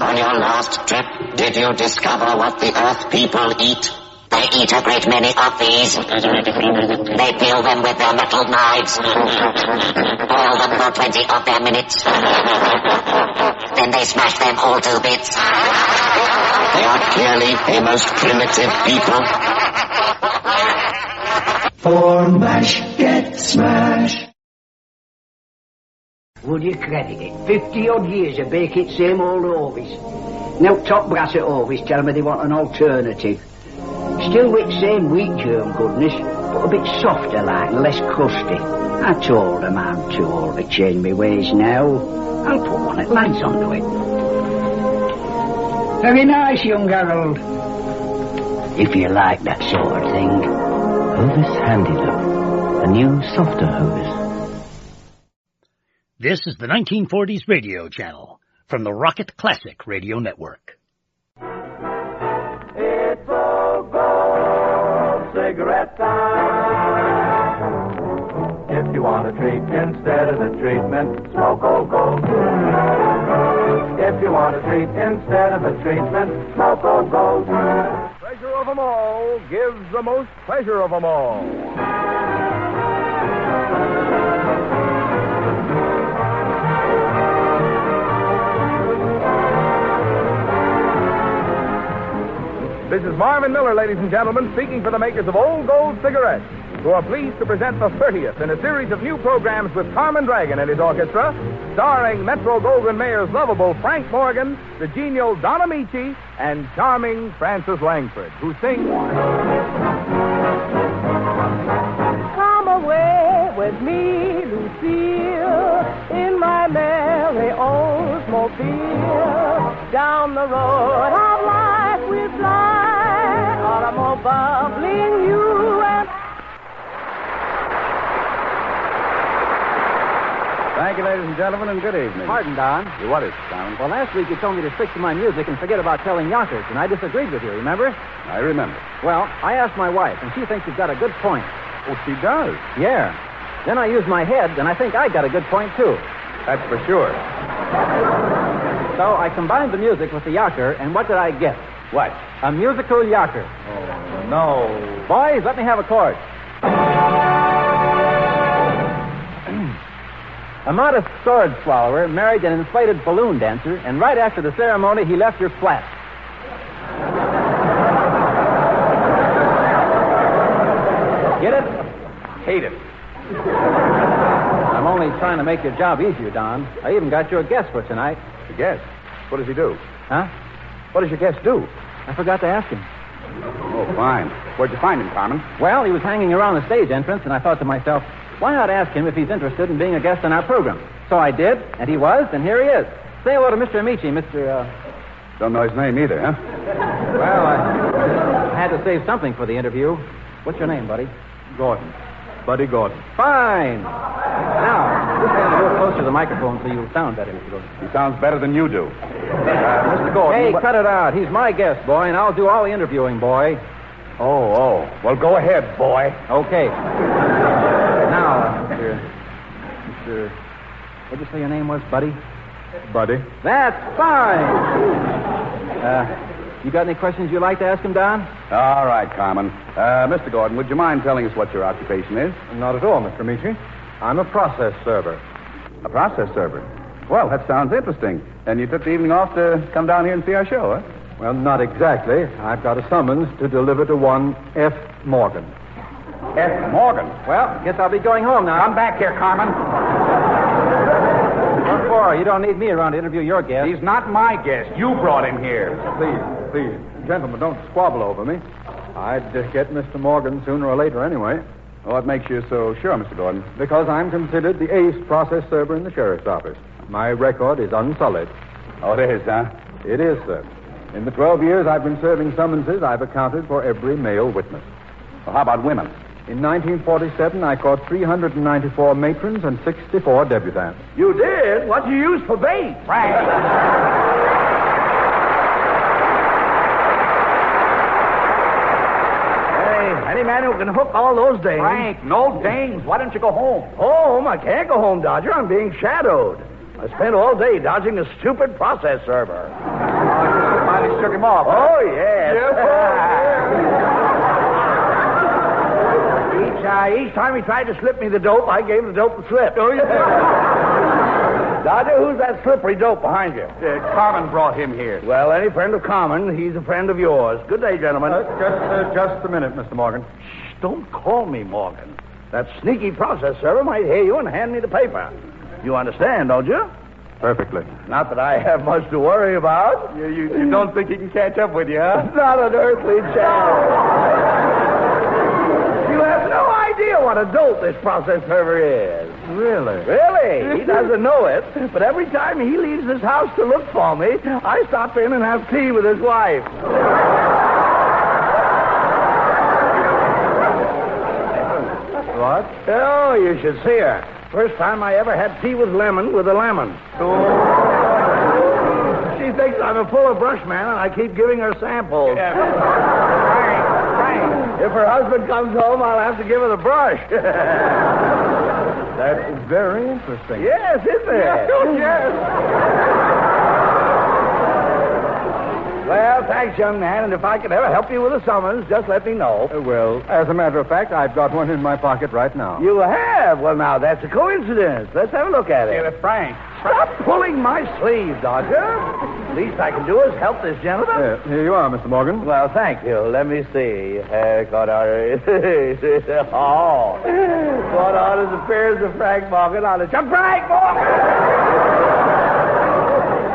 On your last trip, did you discover what the Earth people eat? They eat a great many of these. They peel them with their metal knives. Boil them for 20 of their minutes. Then they smash them all to bits. They are clearly a most primitive people. For mash, get smash. Would you credit it? 50-odd years of baking same old Ovis. Now top brass at Ovis tell me they want an alternative. Still with same wheat germ goodness, but a bit softer like and less crusty. I told them I'm too old to change my ways now. I'll put one that lads onto it. Very nice, young Harold. If you like that sort of thing. Hovis Handy Loaf, a new, softer Hovis. This is the 1940s radio channel from the Rocket Classic Radio Network. It's a gold cigarette time. If you want a treat instead of the treatment, smoke old gold. If you want a treat instead of a treatment, smoke old gold. Pleasure of them all gives the most pleasure of them all. This is Marvin Miller, ladies and gentlemen, speaking for the makers of Old Gold cigarettes, who are pleased to present the 30th in a series of new programs with Carmen Dragon and his orchestra, starring Metro-Goldwyn-Mayer's lovable Frank Morgan, the genial Don Amici, and charming Frances Langford, who sing... Come away with me, Lucille, in my merry Oldsmobile. Down the road of life we fly, automobile bubbling you and... Thank you, ladies and gentlemen, and good evening. Pardon, Don. What is it, Simon? Well, last week you told me to stick to my music and forget about telling yonkers, and I disagreed with you, remember? I remember. Well, I asked my wife, and she thinks you've got a good point. Oh, she does? Yeah. Then I used my head, and I think I got a good point, too. That's for sure. So I combined the music with the yoker, and what did I get? What? A musical yoker. Oh, no. Boys, let me have a chord. A modest sword swallower married an inflated balloon dancer, and right after the ceremony, he left her flat. Get it? Hate it. I'm only trying to make your job easier, Don. I even got you a guest for tonight. A guest? What does he do? Huh? What does your guest do? I forgot to ask him. Oh, fine. Where'd you find him, Carmen? Well, he was hanging around the stage entrance, and I thought to myself, why not ask him if he's interested in being a guest on our program? So I did, and he was, and here he is. Say hello to Mr. Amici, Don't know his name either, huh? Well, I had to save something for the interview. What's your name, buddy? Gordon. Buddy Gordon. Fine. Now, just stand a little closer to the microphone so you'll sound better, Mr. Gordon. He sounds better than you do. Mr. Gordon. Hey, cut it out. He's my guest, boy, and I'll do all the interviewing, boy. Oh. Well, go ahead, boy. Okay. Now, Mr. What'd you say your name was, Buddy? Buddy. That's fine. You got any questions you'd like to ask him, Don? All right, Carmen. Mr. Gordon, would you mind telling us what your occupation is? Not at all, Mr. Amici. I'm a process server. A process server? Well, that sounds interesting. And you took the evening off to come down here and see our show, huh? Well, not exactly. I've got a summons to deliver to one F. Morgan. F. Morgan? Well, guess I'll be going home now. Come back here, Carmen. What for? You don't need me around to interview your guest. He's not my guest. You brought him here. Please. Gentlemen, don't squabble over me. I'd get Mr. Morgan sooner or later anyway. What makes you so sure, Mr. Gordon? Because I'm considered the ace process server in the sheriff's office. My record is unsullied. Oh, it is, huh? It is, sir. In the 12 years I've been serving summonses, I've accounted for every male witness. Well, how about women? In 1947, I caught 394 matrons and 64 debutantes. You did? What you use for bait? Frank. Any man who can hook all those dames. Frank, no dames. Why don't you go home? Home? I can't go home, Dodger. I'm being shadowed. I spent all day dodging a stupid process server. You finally shook him off. Oh, yes. Each time he tried to slip me the dope, I gave the dope a slip. Oh, yeah. Dodger, who's that slippery dope behind you? Carmen brought him here. Well, any friend of Carmen, he's a friend of yours. Good day, gentlemen. Just a minute, Mr. Morgan. Shh, don't call me Morgan. That sneaky process server might hear you and hand me the paper. You understand, don't you? Perfectly. Not that I have much to worry about. You don't think he can catch up with you, huh? Not an earthly chance. You have no idea what a dope this process server is. Really? Really? He doesn't know it. But every time he leaves his house to look for me, I stop in and have tea with his wife. What? Oh, you should see her. First time I ever had tea with a lemon. She thinks I'm a full of brush man, and I keep giving her samples. Frank. If her husband comes home, I'll have to give her the brush. That's very interesting. Yes, isn't it? Yes. Well, thanks, young man, and if I can ever help you with a summons, just let me know. Well, as a matter of fact, I've got one in my pocket right now. You have? Well, now, that's a coincidence. Let's have a look at it. Frank. Stop pulling my sleeve, Dodger. Least I can do is help this gentleman. Here you are, Mr. Morgan. Well, thank you. Let me see. What orders appears of Frank Morgan on the... Frank Morgan!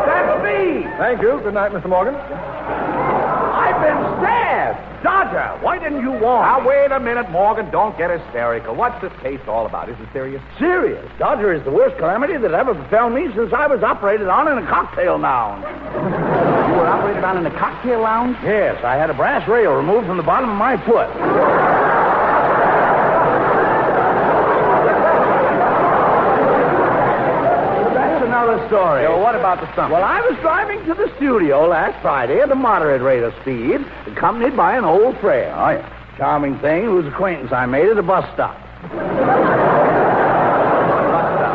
That's me! Thank you. Good night, Mr. Morgan. I've been stabbed! Dodger, why didn't you warn? Now, wait a minute, Morgan. Don't get hysterical. What's this case all about? Is it serious? Serious? Dodger is the worst calamity that ever befell me since I was operated on in a cocktail lounge. You were operated on in a cocktail lounge? Yes, I had a brass rail removed from the bottom of my foot. story. Yeah, well, what about the stump? Well, I was driving to the studio last Friday at a moderate rate of speed, accompanied by an old friend. Oh, yeah. Charming thing whose acquaintance I made at a bus stop.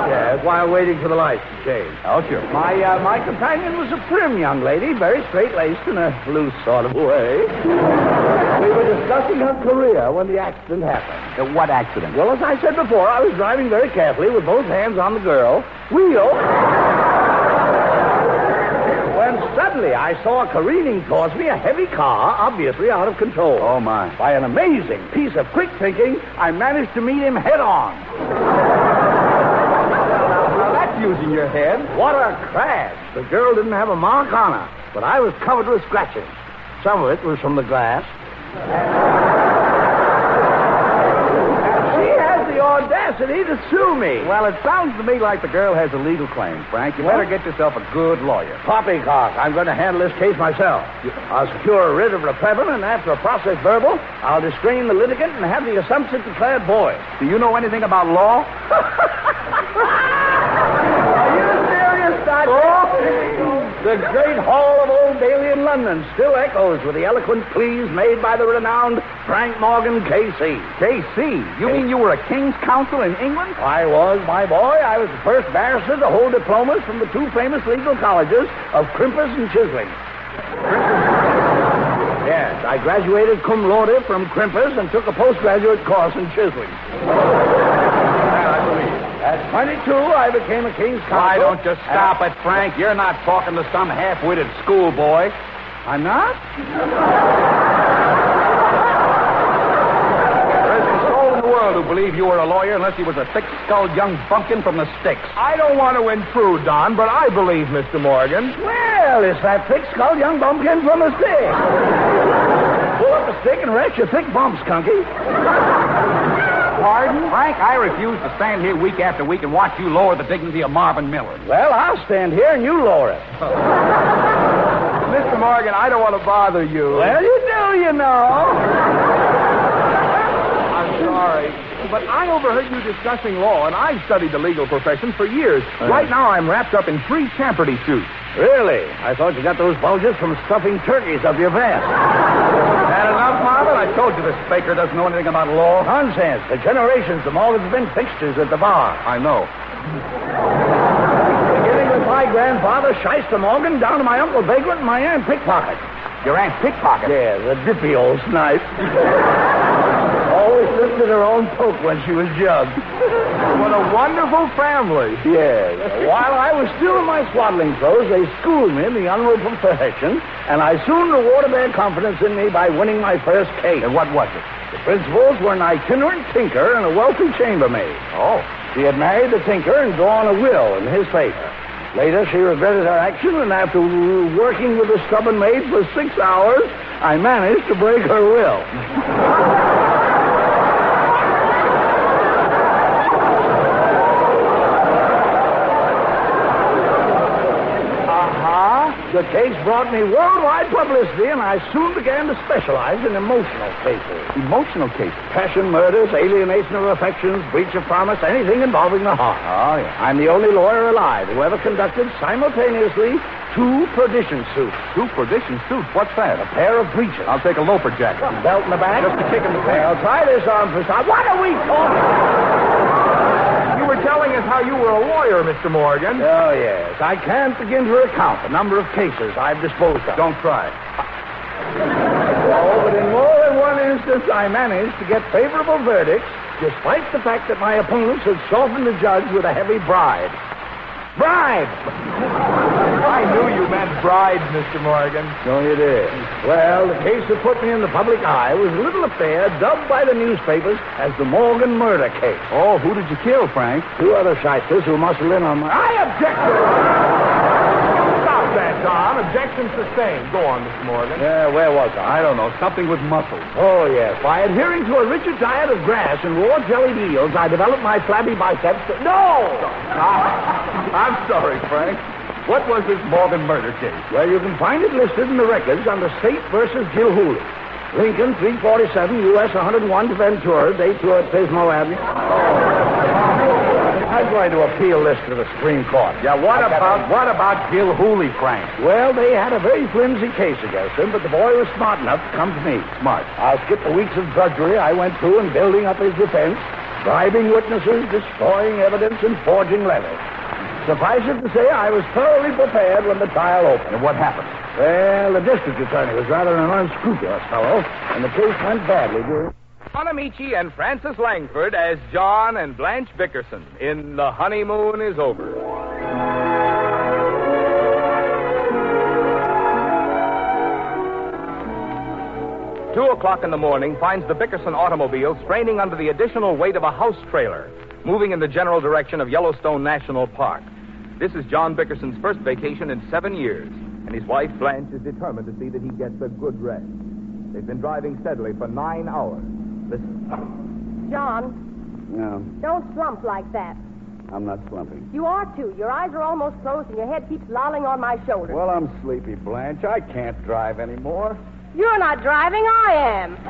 Yes, while waiting for the lights to change. Oh, sure. My companion was a prim young lady, very straight-laced in a loose sort of way. We were discussing her career when the accident happened. What accident? Well, as I said before, I was driving very carefully with both hands on the girl wheel. When suddenly I saw careening towards me a heavy car, obviously out of control. Oh, my. By an amazing piece of quick thinking, I managed to meet him head on. Now, that's using your head. What a crash. The girl didn't have a mark on her, but I was covered with scratches. Some of it was from the glass. She has the audacity to sue me. Well, it sounds to me like the girl has a legal claim, Frank. You better get yourself a good lawyer. Poppycock. I'm going to handle this case myself. I'll secure a writ of reprieve, and after a process verbal, I'll distrain the litigant and have the assumption declared void. Do you know anything about law? Are you serious, Doctor? The great hall of Old Bailey in London still echoes with the eloquent pleas made by the renowned Frank Morgan, K.C. K.C.? You mean you were a King's Counsel in England? I was, my boy. I was the first barrister to hold diplomas from the two famous legal colleges of Crimpus and Chisling. Yes, I graduated cum laude from Crimpus and took a postgraduate course in Chisling. At 22, I became a King's Counsel. Why don't you stop it, Frank? You're not talking to some half-witted schoolboy. I'm not? There isn't a soul in the world who believed you were a lawyer unless he was a thick-skulled young bumpkin from the sticks. I don't want to intrude, Don, but I believe Mr. Morgan. Well, it's that thick-skulled young bumpkin from the stick. Pull up a stick and rest your thick bumps, Kunky. Pardon? Frank, I refuse to stand here week after week and watch you lower the dignity of Marvin Miller. Well, I'll stand here and you lower it. Mr. Morgan, I don't want to bother you. Well, you do, you know. I'm sorry, but I overheard you discussing law, and I've studied the legal profession for years. Right now, I'm wrapped up in 3 Champerty suits. Really? I thought you got those bulges from stuffing turkeys up your vest. Had enough, Marvin? I told you this Baker doesn't know anything about law. Nonsense. For generations, the Morgans have been fixtures at the bar. I know. Beginning with my grandfather, Shyster Morgan, down to my Uncle Vagrant and my Aunt Pickpocket. Your Aunt Pickpocket? Yeah, the dippy old snipe. Always lifted her own poke when she was jugged. What a wonderful family. Yes. While I was still in my swaddling clothes, they schooled me in the honorable profession, and I soon rewarded their confidence in me by winning my first case. And what was it? The principals were an itinerant tinker and a wealthy chambermaid. Oh. She had married the tinker and drawn a will in his favor. Later, she regretted her action, and after working with the stubborn maid for 6 hours, I managed to break her will. The case brought me worldwide publicity, and I soon began to specialize in emotional cases. Emotional cases? Passion, murders, alienation of affections, breach of promise, anything involving the heart. Oh, yeah. I'm the only lawyer alive who ever conducted simultaneously 2 perdition suits. 2 perdition suits? What's that? A pair of breeches. I'll take a loafer jacket. Belt in the back? Just a kick in the pants. Well, try this on for size. What are we talking? You were telling us how you were a lawyer, Mr. Morgan. Oh, yes. I can't begin to recount the number of cases I've disposed of. Don't try. Oh, but in more than one instance, I managed to get favorable verdicts, despite the fact that my opponents had softened the judge with a heavy bribe. Bribe! I knew you meant bribes, Mr. Morgan. So you did. Well, the case that put me in the public eye was a little affair dubbed by the newspapers as the Morgan murder case. Oh, who did you kill, Frank? 2 other shysters who muscled in on my... I object to it! Stop that, Don. Objection sustained. Go on, Mr. Morgan. Where was I? I don't know. Something with muscles. Oh, yes. By adhering to a rigid diet of grass and raw jellied eels, I developed my flabby biceps. No! I'm sorry, Frank. What was this Morgan murder case? Well, you can find it listed in the records under State versus Gilhooly. Lincoln, 347, U.S. 101 to Ventura, date to Pismo Avenue. going to appeal this to the Supreme Court. Yeah, what about Gil Hooley, Frank? Well, they had a very flimsy case against him, but the boy was smart enough to come to me. Smart. I'll skip the weeks of drudgery I went through in building up his defense, bribing witnesses, destroying evidence, and forging letters. Suffice it to say, I was thoroughly prepared when the trial opened. And what happened? Well, the district attorney was rather an unscrupulous fellow, and the case went badly during... John Amici and Francis Langford as John and Blanche Bickerson in The Honeymoon is Over. Two 2:00 in the morning finds the Bickerson automobile straining under the additional weight of a house trailer, moving in the general direction of Yellowstone National Park. This is John Bickerson's first vacation in 7 years, and his wife, Blanche, is determined to see that he gets a good rest. They've been driving steadily for 9 hours. Listen. John, No, don't slump like that. I'm not slumping. You are, too. Your eyes are almost closed, and your head keeps lolling on my shoulder. Well, I'm sleepy, Blanche. I can't drive anymore. You're not driving, I am. I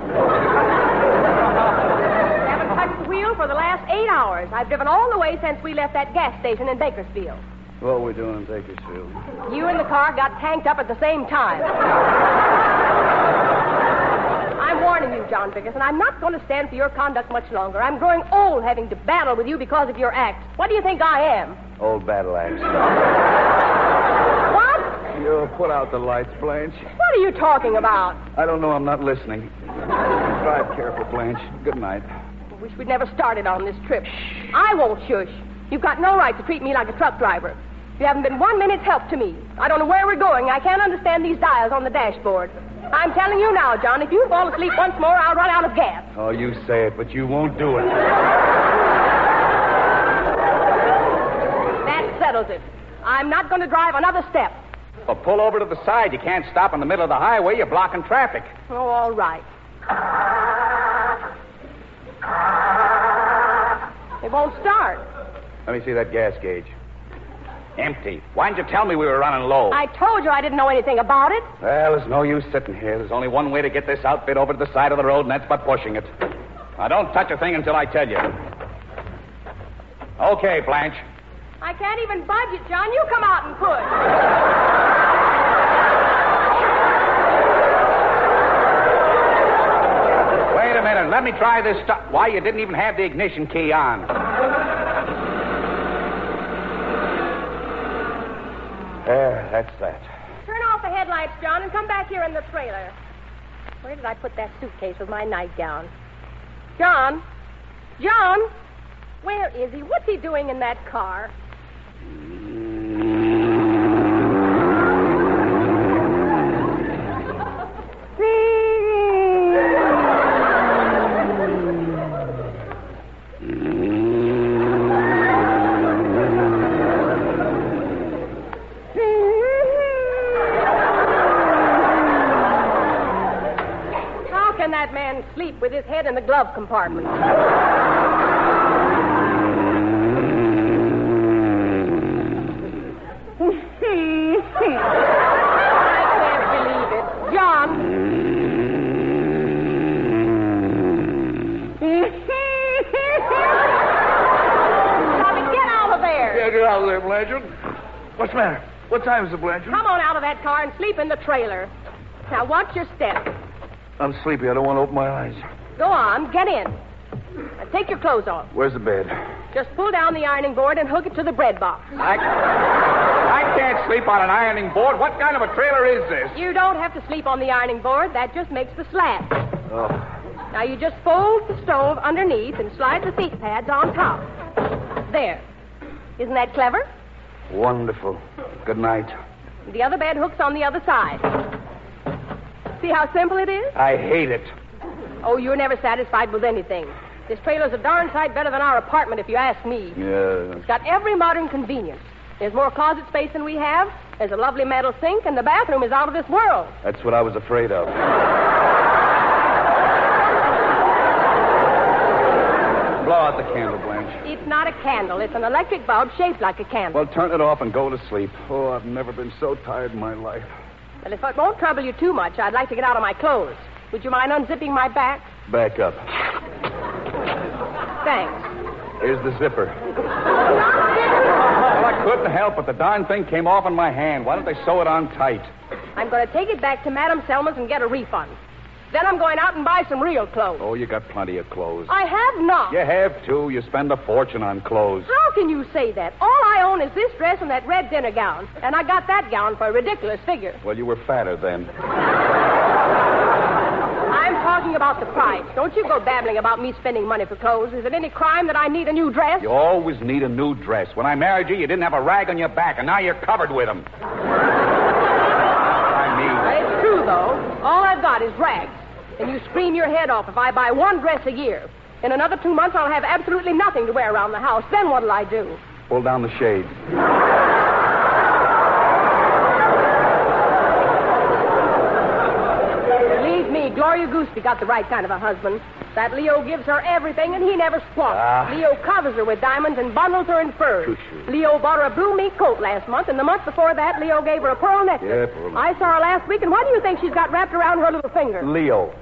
haven't touched the wheel for the last 8 hours. I've driven all the way since we left that gas station in Bakersfield. What are we doing in Bakersfield? You and the car got tanked up at the same time. I'm warning you, John Bickerson. I'm not going to stand for your conduct much longer. I'm growing old having to battle with you because of your act. What do you think I am? Old battle axe. What? You put out the lights, Blanche. What are you talking about? I don't know. I'm not listening. Drive careful, Blanche. Good night. I wish we'd never started on this trip. I won't shush. You've got no right to treat me like a truck driver. You haven't been 1 minute's help to me. I don't know where we're going. I can't understand these dials on the dashboard. I'm telling you now, John, if you fall asleep once more, I'll run out of gas. Oh, you say it, but you won't do it. That settles it. I'm not going to drive another step. Well, pull over to the side. You can't stop in the middle of the highway. You're blocking traffic. Oh, all right. It won't start. Let me see that gas gauge. Empty. Why didn't you tell me we were running low? I told you I didn't know anything about it. Well, there's no use sitting here. There's only one way to get this outfit over to the side of the road, and that's by pushing it. Now, don't touch a thing until I tell you. Okay, Blanche. I can't even budge it, John. You come out and push. Wait a minute. Let me try this stuff. Why, you didn't even have the ignition key on. There, that's that. Turn off the headlights, John, and come back here in the trailer. Where did I put that suitcase with my nightgown? John? John? Where is he? What's he doing in that car? Sleep with his head in the glove compartment. I can't believe it. John. Get out of there. Yeah, get out of there, Blanchard. What's the matter? What time is it, Blanchard? Come on out of that car and sleep in the trailer. Now, watch your step. I'm sleepy. I don't want to open my eyes. Go on. Get in. Now, take your clothes off. Where's the bed? Just pull down the ironing board and hook it to the bread box. I can't sleep on an ironing board. What kind of a trailer is this? You don't have to sleep on the ironing board. That just makes the slab. Oh. Now, you just fold the stove underneath and slide the seat pads on top. There. Isn't that clever? Wonderful. Good night. The other bed hooks on the other side. See how simple it is? I hate it. Oh, you're never satisfied with anything. This trailer's a darn sight better than our apartment, if you ask me. Yeah. It's got every modern convenience. There's more closet space than we have. There's a lovely metal sink, and the bathroom is out of this world. That's what I was afraid of. Blow out the candle, Blanche. It's not a candle. It's an electric bulb shaped like a candle. Well, turn it off and go to sleep. Oh, I've never been so tired in my life. Well, if it won't trouble you too much, I'd like to get out of my clothes. Would you mind unzipping my back? Back up. Thanks. Here's the zipper. Not Couldn't help it. The darn thing came off in my hand. Why don't they sew it on tight? I'm going to take it back to Madame Selma's and get a refund. Then I'm going out and buy some real clothes. Oh, you got plenty of clothes. I have not. You have, too. You spend a fortune on clothes. How can you say that? All I own is this dress and that red dinner gown. And I got that gown for a ridiculous figure. Well, you were fatter then. I'm talking about the price. Don't you go babbling about me spending money for clothes. Is it any crime that I need a new dress? You always need a new dress. When I married you, you didn't have a rag on your back, and now you're covered with them. It's true, though. All I've got is rags. And you scream your head off if I buy one dress a year. In another 2 months, I'll have absolutely nothing to wear around the house. Then what'll I do? Pull down the shade. Believe me, Gloria Gooseby got the right kind of a husband. That Leo gives her everything, and he never squawks. Leo covers her with diamonds and bundles her in furs. Leo bought her a blue meat coat last month, and the month before that, Leo gave her a pearl necklace. Yeah, pearl. I saw her last week, and what do you think she's got wrapped around her little finger? Leo.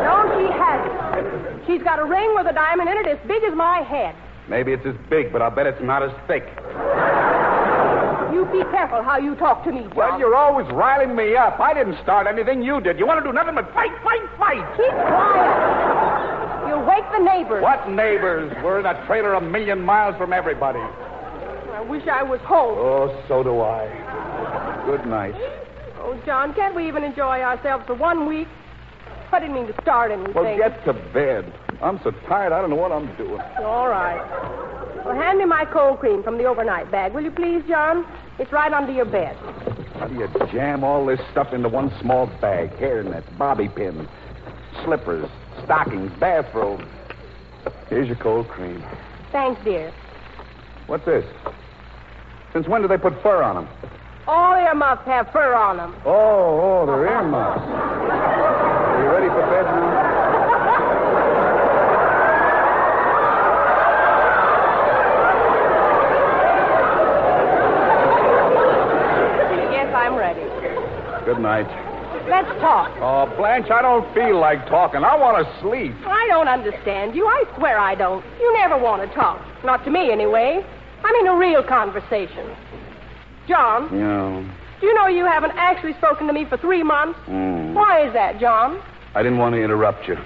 No, she hasn't. She's got a ring with a diamond in it as big as my head. Maybe it's as big, but I'll bet it's not as thick. You be careful how you talk to me, John. Well, you're always riling me up. I didn't start anything. You did. You want to do nothing but fight, fight, fight. Keep quiet. You'll wake the neighbors. What neighbors? We're in a trailer a million miles from everybody. I wish I was home. Oh, so do I. Good night. Oh, John, can't we even enjoy ourselves for 1 week? I didn't mean to start anything. Well, get to bed. I'm so tired, I don't know what I'm doing. All right. Well, hand me my cold cream from the overnight bag, will you please, John? It's right under your bed. How do you jam all this stuff into one small bag? Hairnets, bobby pins, slippers, stockings, bathrobe. Here's your cold cream. Thanks, dear. What's this? Since when do they put fur on them? All earmuffs have fur on them. Oh, they're earmuffs. Are you ready for bed now? I'm ready. Good night. Let's talk. Oh, Blanche, I don't feel like talking. I want to sleep. I don't understand you. I swear I don't. You never want to talk. Not to me, anyway. I mean a real conversation. John? Yeah. Do you know you haven't actually spoken to me for 3 months? Why is that, John? I didn't want to interrupt you.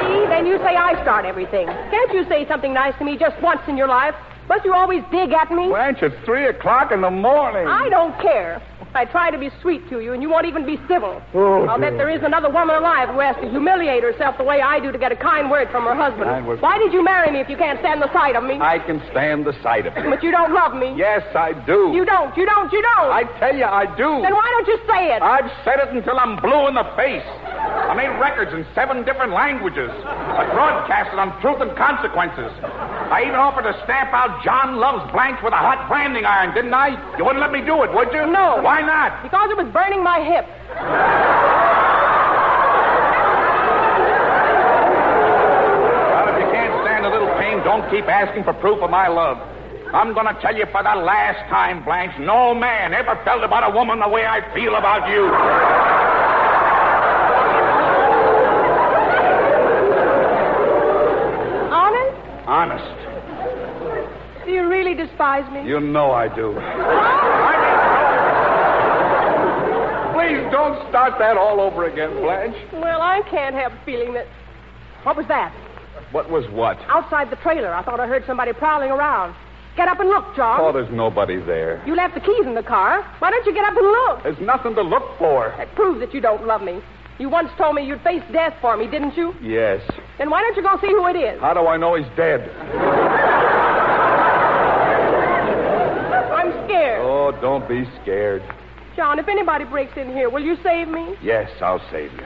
See, then you say I start everything. Can't you say something nice to me just once in your life? Must you always dig at me? Blanche, it's 3 o'clock in the morning. I don't care. I try to be sweet to you, and you won't even be civil. Oh, I'll bet there is another woman alive who has to humiliate herself the way I do to get a kind word from her husband. Why did you marry me if you can't stand the sight of me? I can stand the sight of you. But you don't love me. Yes, I do. You don't. I tell you, I do. Then why don't you say it? I've said it until I'm blue in the face. I made records in 7 different languages. I broadcasted on Truth and Consequences. I even offered to stamp out John Loves Blanche with a hot branding iron, didn't I? You wouldn't let me do it, would you? No. Why not? Because it was burning my hip. Well, if you can't stand a little pain, don't keep asking for proof of my love. I'm going to tell you for the last time, Blanche, no man ever felt about a woman the way I feel about you. Honest. Do you really despise me? You know I do. Please don't start that all over again, Blanche. Well, I can't help feeling that... What was that? What was what? Outside the trailer. I thought I heard somebody prowling around. Get up and look, John. Oh, there's nobody there. You left the keys in the car. Why don't you get up and look? There's nothing to look for. That proves that you don't love me. You once told me you'd face death for me, didn't you? Yes. Then why don't you go see who it is? How do I know he's dead? I'm scared. Oh, don't be scared. John, if anybody breaks in here, will you save me? Yes, I'll save you.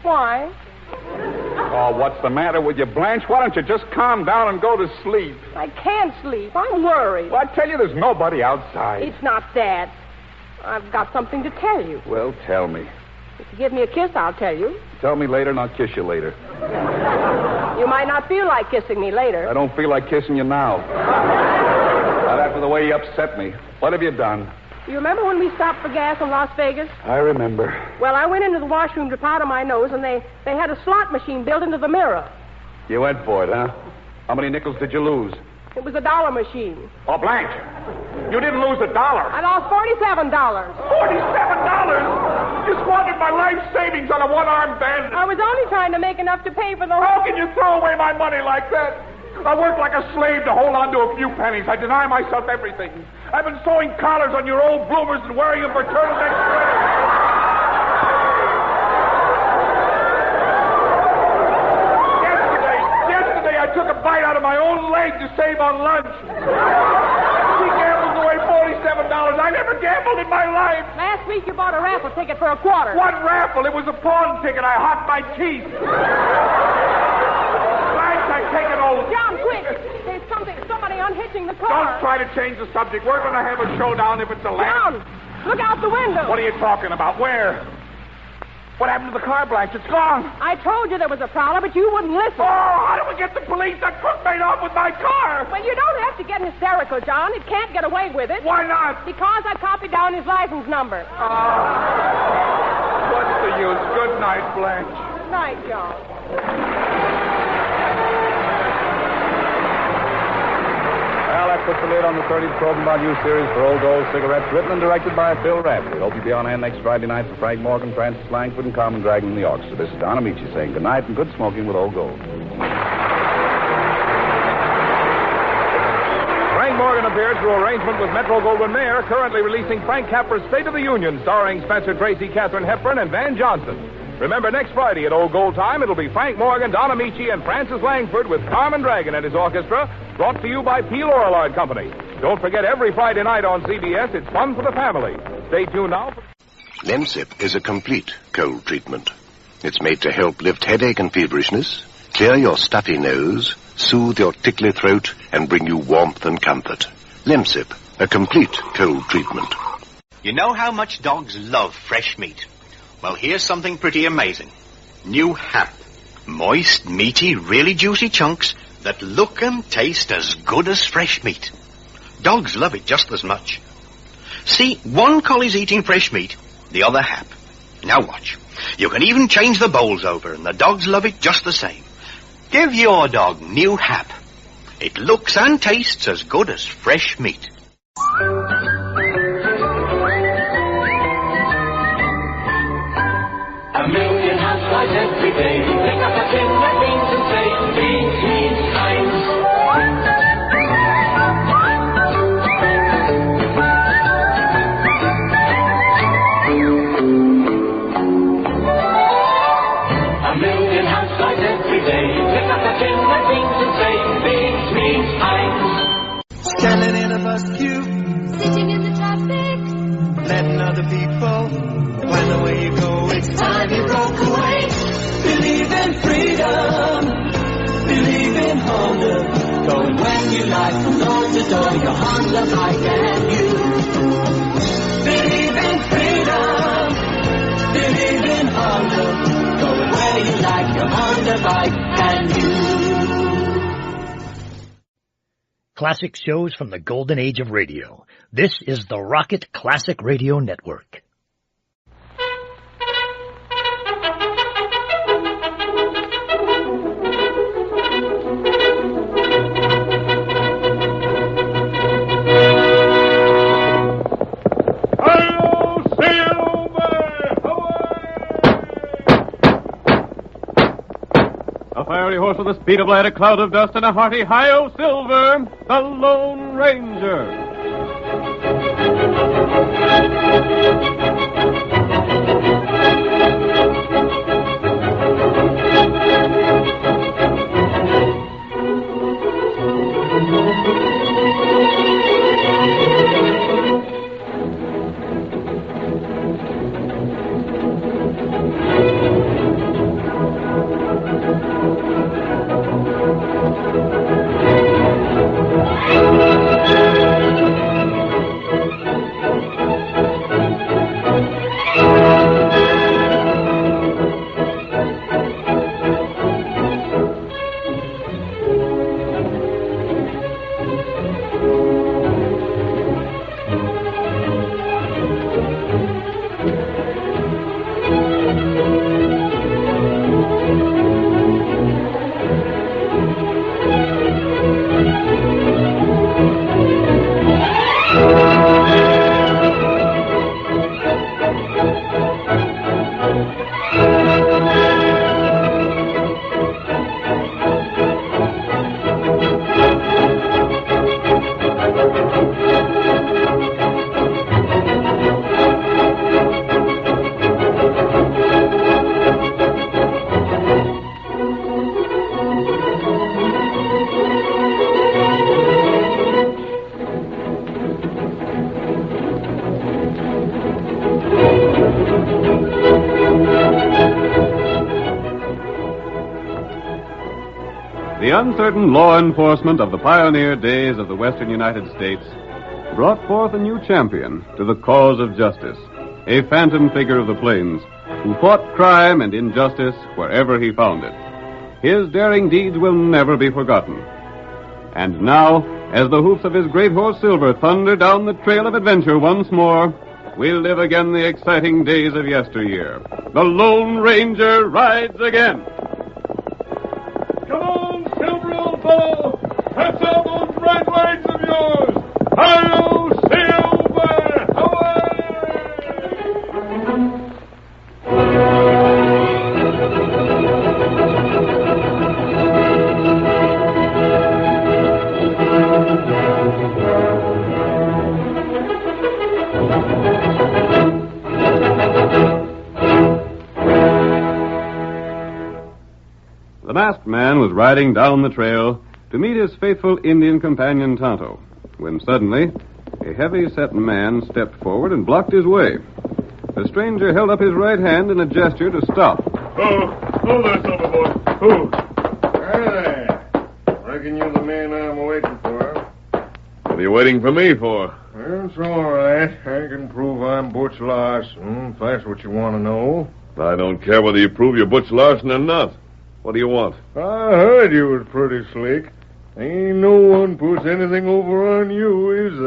Why? Oh, what's the matter with you, Blanche? Why don't you just calm down and go to sleep? I can't sleep. I'm worried. Well, I tell you, there's nobody outside. It's not that. I've got something to tell you. Well, tell me. If you give me a kiss, I'll tell you. Tell me later and I'll kiss you later. You might not feel like kissing me later. I don't feel like kissing you now. Not after the way you upset me. What have you done? You remember when we stopped for gas in Las Vegas? I remember. Well, I went into the washroom to powder my nose, and they had a slot machine built into the mirror. You went for it, huh? How many nickels did you lose? It was a dollar machine. Oh, Blanche, you didn't lose $1. I lost $47. $47? You squandered my life savings on a one-armed bandit. I was only trying to make enough to pay for the... How can you throw away my money like that? I worked like a slave to hold on to a few pennies. I deny myself everything. I've been sewing collars on your old bloomers and wearing them for turtleneck sweaters. I took a bite out of my own leg to save on lunch. She gambled away $47. I never gambled in my life. Last week you bought a raffle ticket for $25. What raffle? It was a pawn ticket. I hocked my teeth. Blanche, I take it over. John, quick. There's somebody unhitching the car. Don't try to change the subject. We're going to have a showdown if it's a lamb. John, look out the window. What are you talking about? Where? What happened to the car, Blanche? It's gone. I told you there was a problem, but you wouldn't listen. Oh, how do we get the police? That crook made off with my car. Well, you don't have to get hysterical, John. It can't get away with it. Why not? Because I copied down his license number. What's the use? Good night, Blanche. Good night, John. Well, that puts the lid on the 30th Program About You series for Old Gold Cigarettes, written and directed by Phil Rafferty. Hope you'll be on hand next Friday night for Frank Morgan, Francis Langford, and Carmen Dragon in the orchestra. This is Don Amici saying good night and good smoking with Old Gold. Frank Morgan appeared through arrangement with Metro-Goldwyn-Mayer, currently releasing Frank Capra's State of the Union, starring Spencer Tracy, Katharine Hepburn, and Van Johnson. Remember, next Friday at Old Gold time, it'll be Frank Morgan, Don Amici, and Francis Langford with Carmen Dragon and his orchestra, brought to you by P. Lorillard Company. Don't forget, every Friday night on CBS, it's fun for the family. Stay tuned now. Lemsip is a complete cold treatment. It's made to help lift headache and feverishness, clear your stuffy nose, soothe your tickly throat, and bring you warmth and comfort. Lemsip, a complete cold treatment. You know how much dogs love fresh meat? Well, here's something pretty amazing. New Hap. Moist, meaty, really juicy chunks that look and taste as good as fresh meat. Dogs love it just as much. See, one collie's eating fresh meat, the other Hap. Now watch. You can even change the bowls over, and the dogs love it just the same. Give your dog New Hap. It looks and tastes as good as fresh meat. A million housewives every day pick up a tin of beans and say, beans means Heinz. A million housewives every day pick up a tin of beans and say, beans means Heinz. Standing in a bus queue, Sitting in the traffic, letting other people find the way you go. It's time you broke away. Believe in freedom. Believe in Honda. Going when you like from door to door. Your Honda bike and you. Believe in freedom. Believe in Honda. Going where you like. Your Honda bike and you. Classic shows from the golden age of radio. This is the Rocket Classic Radio Network. A fiery horse with the speed of light, a cloud of dust, and a hearty hi-yo silver, the Lone Ranger. uncertain law enforcement of the pioneer days of the western United States brought forth a new champion to the cause of justice, a phantom figure of the plains who fought crime and injustice wherever he found it. His daring deeds will never be forgotten. And now, as the hoofs of his great horse Silver thunder down the trail of adventure once more, we'll live again the exciting days of yesteryear. The Lone Ranger rides again. Come on, Silver, old fellow! Pass out those right legs of yours! Hi-yo, Silver! The masked man was riding down the trail to meet his faithful Indian companion Tonto, when suddenly a heavy-set man stepped forward and blocked his way. The stranger held up his right hand in a gesture to stop. Oh there, Silver boy. Oh. Hi there. Reckon you're the man I'm waiting for. What are you waiting for me for? Well, it's all right. I can prove I'm Butch Larson, if that's what you want to know. I don't care whether you prove you're Butch Larson or not. What do you want? I heard you was pretty slick. Ain't no one puts anything over on you, is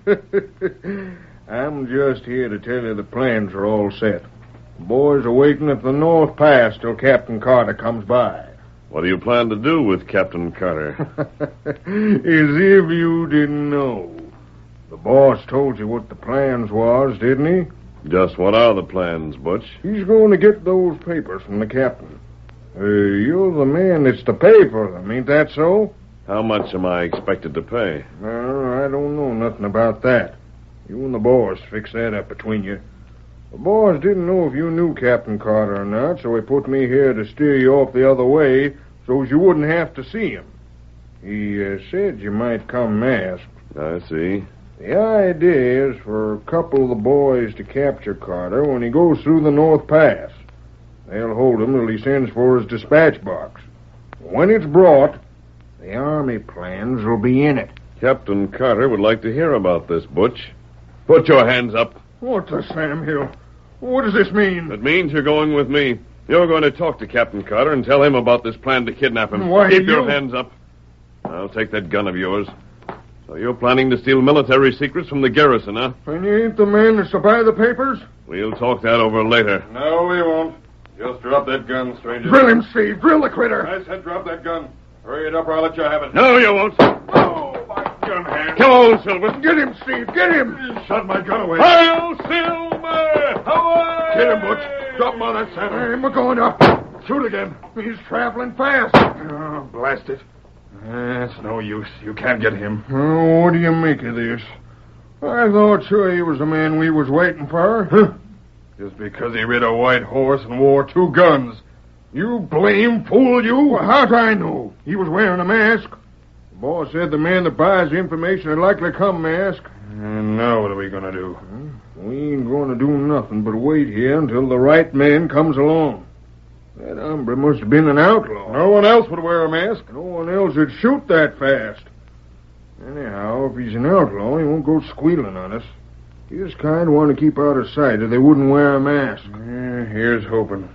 they? I'm just here to tell you the plans are all set. The boys are waiting at the North Pass till Captain Carter comes by. What do you plan to do with Captain Carter? As if you didn't know. The boss told you what the plans was, didn't he? Just what are the plans, Butch? He's going to get those papers from the captain. You're the man that's to pay for them, ain't that so? How much am I expected to pay? I don't know nothing about that. You and the boss fix that up between you. The boss didn't know if you knew Captain Carter or not, so he put me here to steer you off the other way so as you wouldn't have to see him. He said you might come masked. I see. The idea is for a couple of the boys to capture Carter when he goes through the North Pass. They'll hold him till he sends for his dispatch box. When it's brought, the army plans will be in it. Captain Carter would like to hear about this, Butch. Put your hands up. What the Sam Hill? What does this mean? It means you're going with me. You're going to talk to Captain Carter and tell him about this plan to kidnap him. Why, Keep your hands up. I'll take that gun of yours. So you're planning to steal military secrets from the garrison, huh? And you ain't the man that's to buy the papers? We'll talk that over later. No, we won't. Just drop that gun, stranger. Drill him, Steve. Drill the critter. I said drop that gun. Hurry it up or I'll let you have it. No, you won't. Oh, my gun hand. Come on, Silver. Get him, Steve. Get him. You shot my gun away. Hail, Silver! Away! Get him, Butch. Drop him on that saddle. We're going up. Shoot again. He's traveling fast. Oh, blast it. It's no use. You can't get him. Oh, what do you make of this? I thought sure he was the man we was waiting for. Huh? Just because he rid a white horse and wore 2 guns. You blame fool, you. Well, how'd I know? He was wearing a mask. The boss said the man that buys the information would likely come masked. And now what are we going to do? We ain't going to do nothing but wait here until the right man comes along. That hombre must have been an outlaw. No one else would wear a mask. No one else would shoot that fast. Anyhow, if he's an outlaw, he won't go squealing on us. He just kind of want to keep out of sight or they wouldn't wear a mask. Here's hoping.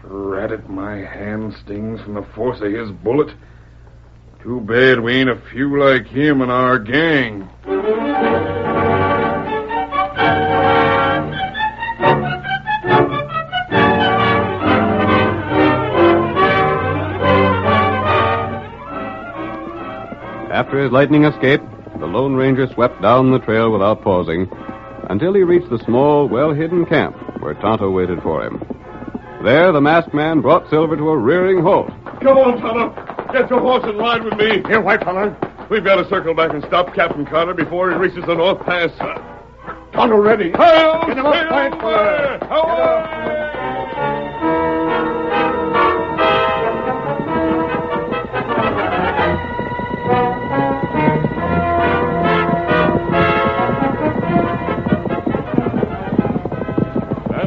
Rat it, my hand stings from the force of his bullet. Too bad we ain't a few like him in our gang. After his lightning escape, the Lone Ranger swept down the trail without pausing until he reached the small, well-hidden camp where Tonto waited for him. There, the masked man brought Silver to a rearing halt. Come on, Tonto. Get your horse and ride with me. Here, white fella. We've got to circle back and stop Captain Carter before he reaches the North Pass. Tonto ready. Hail, Get him up, white fella.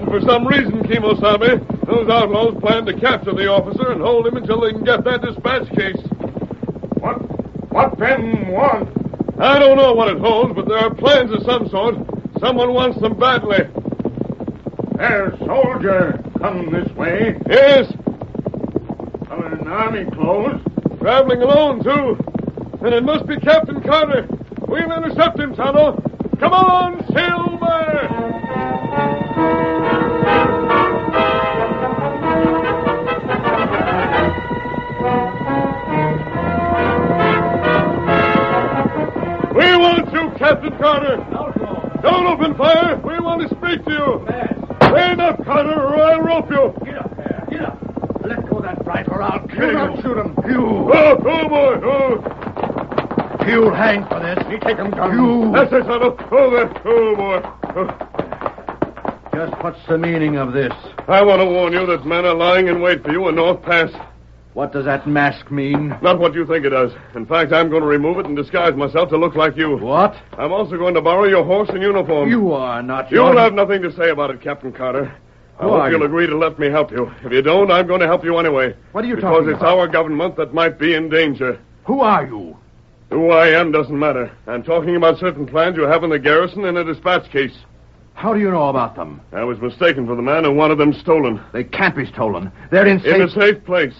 For some reason, Kimosabe, those outlaws plan to capture the officer and hold him until they can get that dispatch case. them want? I don't know what it holds, but there are plans of some sort. Someone wants them badly. There, soldier. Come this way. Yes. Come in army clothes. Traveling alone, too. And it must be Captain Carter. We'll intercept him, Tonto. Come on, Silver! We want you, Captain Carter. Don't open fire. We want to speak to you. Stand up, Carter, or I'll rope you. Get up there. Get up. Let go of that rifle or I'll kill Do you. not shoot him. You. Oh, boy. Oh. You'll hang for this. You take him down. You. That's it, Tonto. Oh, there. Oh, boy. Oh. Just what's the meaning of this? I want to warn you that men are lying in wait for you in North Pass. What does that mask mean? Not what you think it does. In fact, I'm going to remove it and disguise myself to look like you. What? I'm also going to borrow your horse and uniform. You are not. You'll have nothing to say about it, Captain Carter. I hope you'll agree to let me help you. If you don't, I'm going to help you anyway. What are you talking about? Because it's our government that might be in danger. Who are you? Who I am doesn't matter. I'm talking about certain plans you have in the garrison in a dispatch case. How do you know about them? I was mistaken for the man who wanted them stolen. They can't be stolen. They're in a safe place.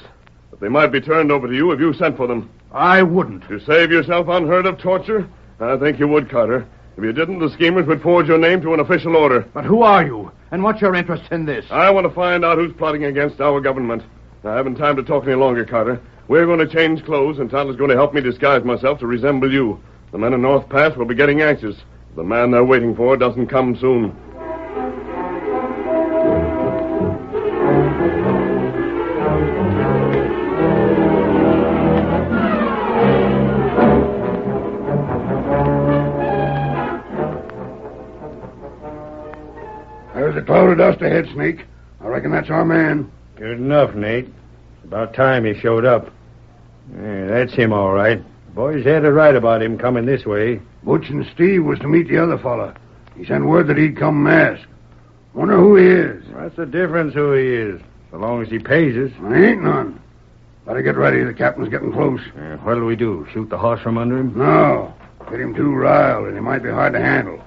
But they might be turned over to you if you sent for them. I wouldn't. To save yourself unheard of torture? I think you would, Carter. If you didn't, the schemers would forge your name to an official order. But who are you? And what's your interest in this? I want to find out who's plotting against our government. I haven't time to talk any longer, Carter. We're going to change clothes, and Tonto's going to help me disguise myself to resemble you. The men in North Pass will be getting anxious. The man they're waiting for doesn't come soon. There's a cloud of dust ahead, Snake. I reckon that's our man. Good enough, Nate. It's about time he showed up. Yeah, that's him, all right. Boys had it right about him coming this way. Butch and Steve was to meet the other fella. He sent word that he'd come masked. Wonder who he is. What's the difference who he is, so long as he pays us? There ain't none. Better get ready. The captain's getting close. What'll we do, shoot the horse from under him? No. Get him too riled, and he might be hard to handle.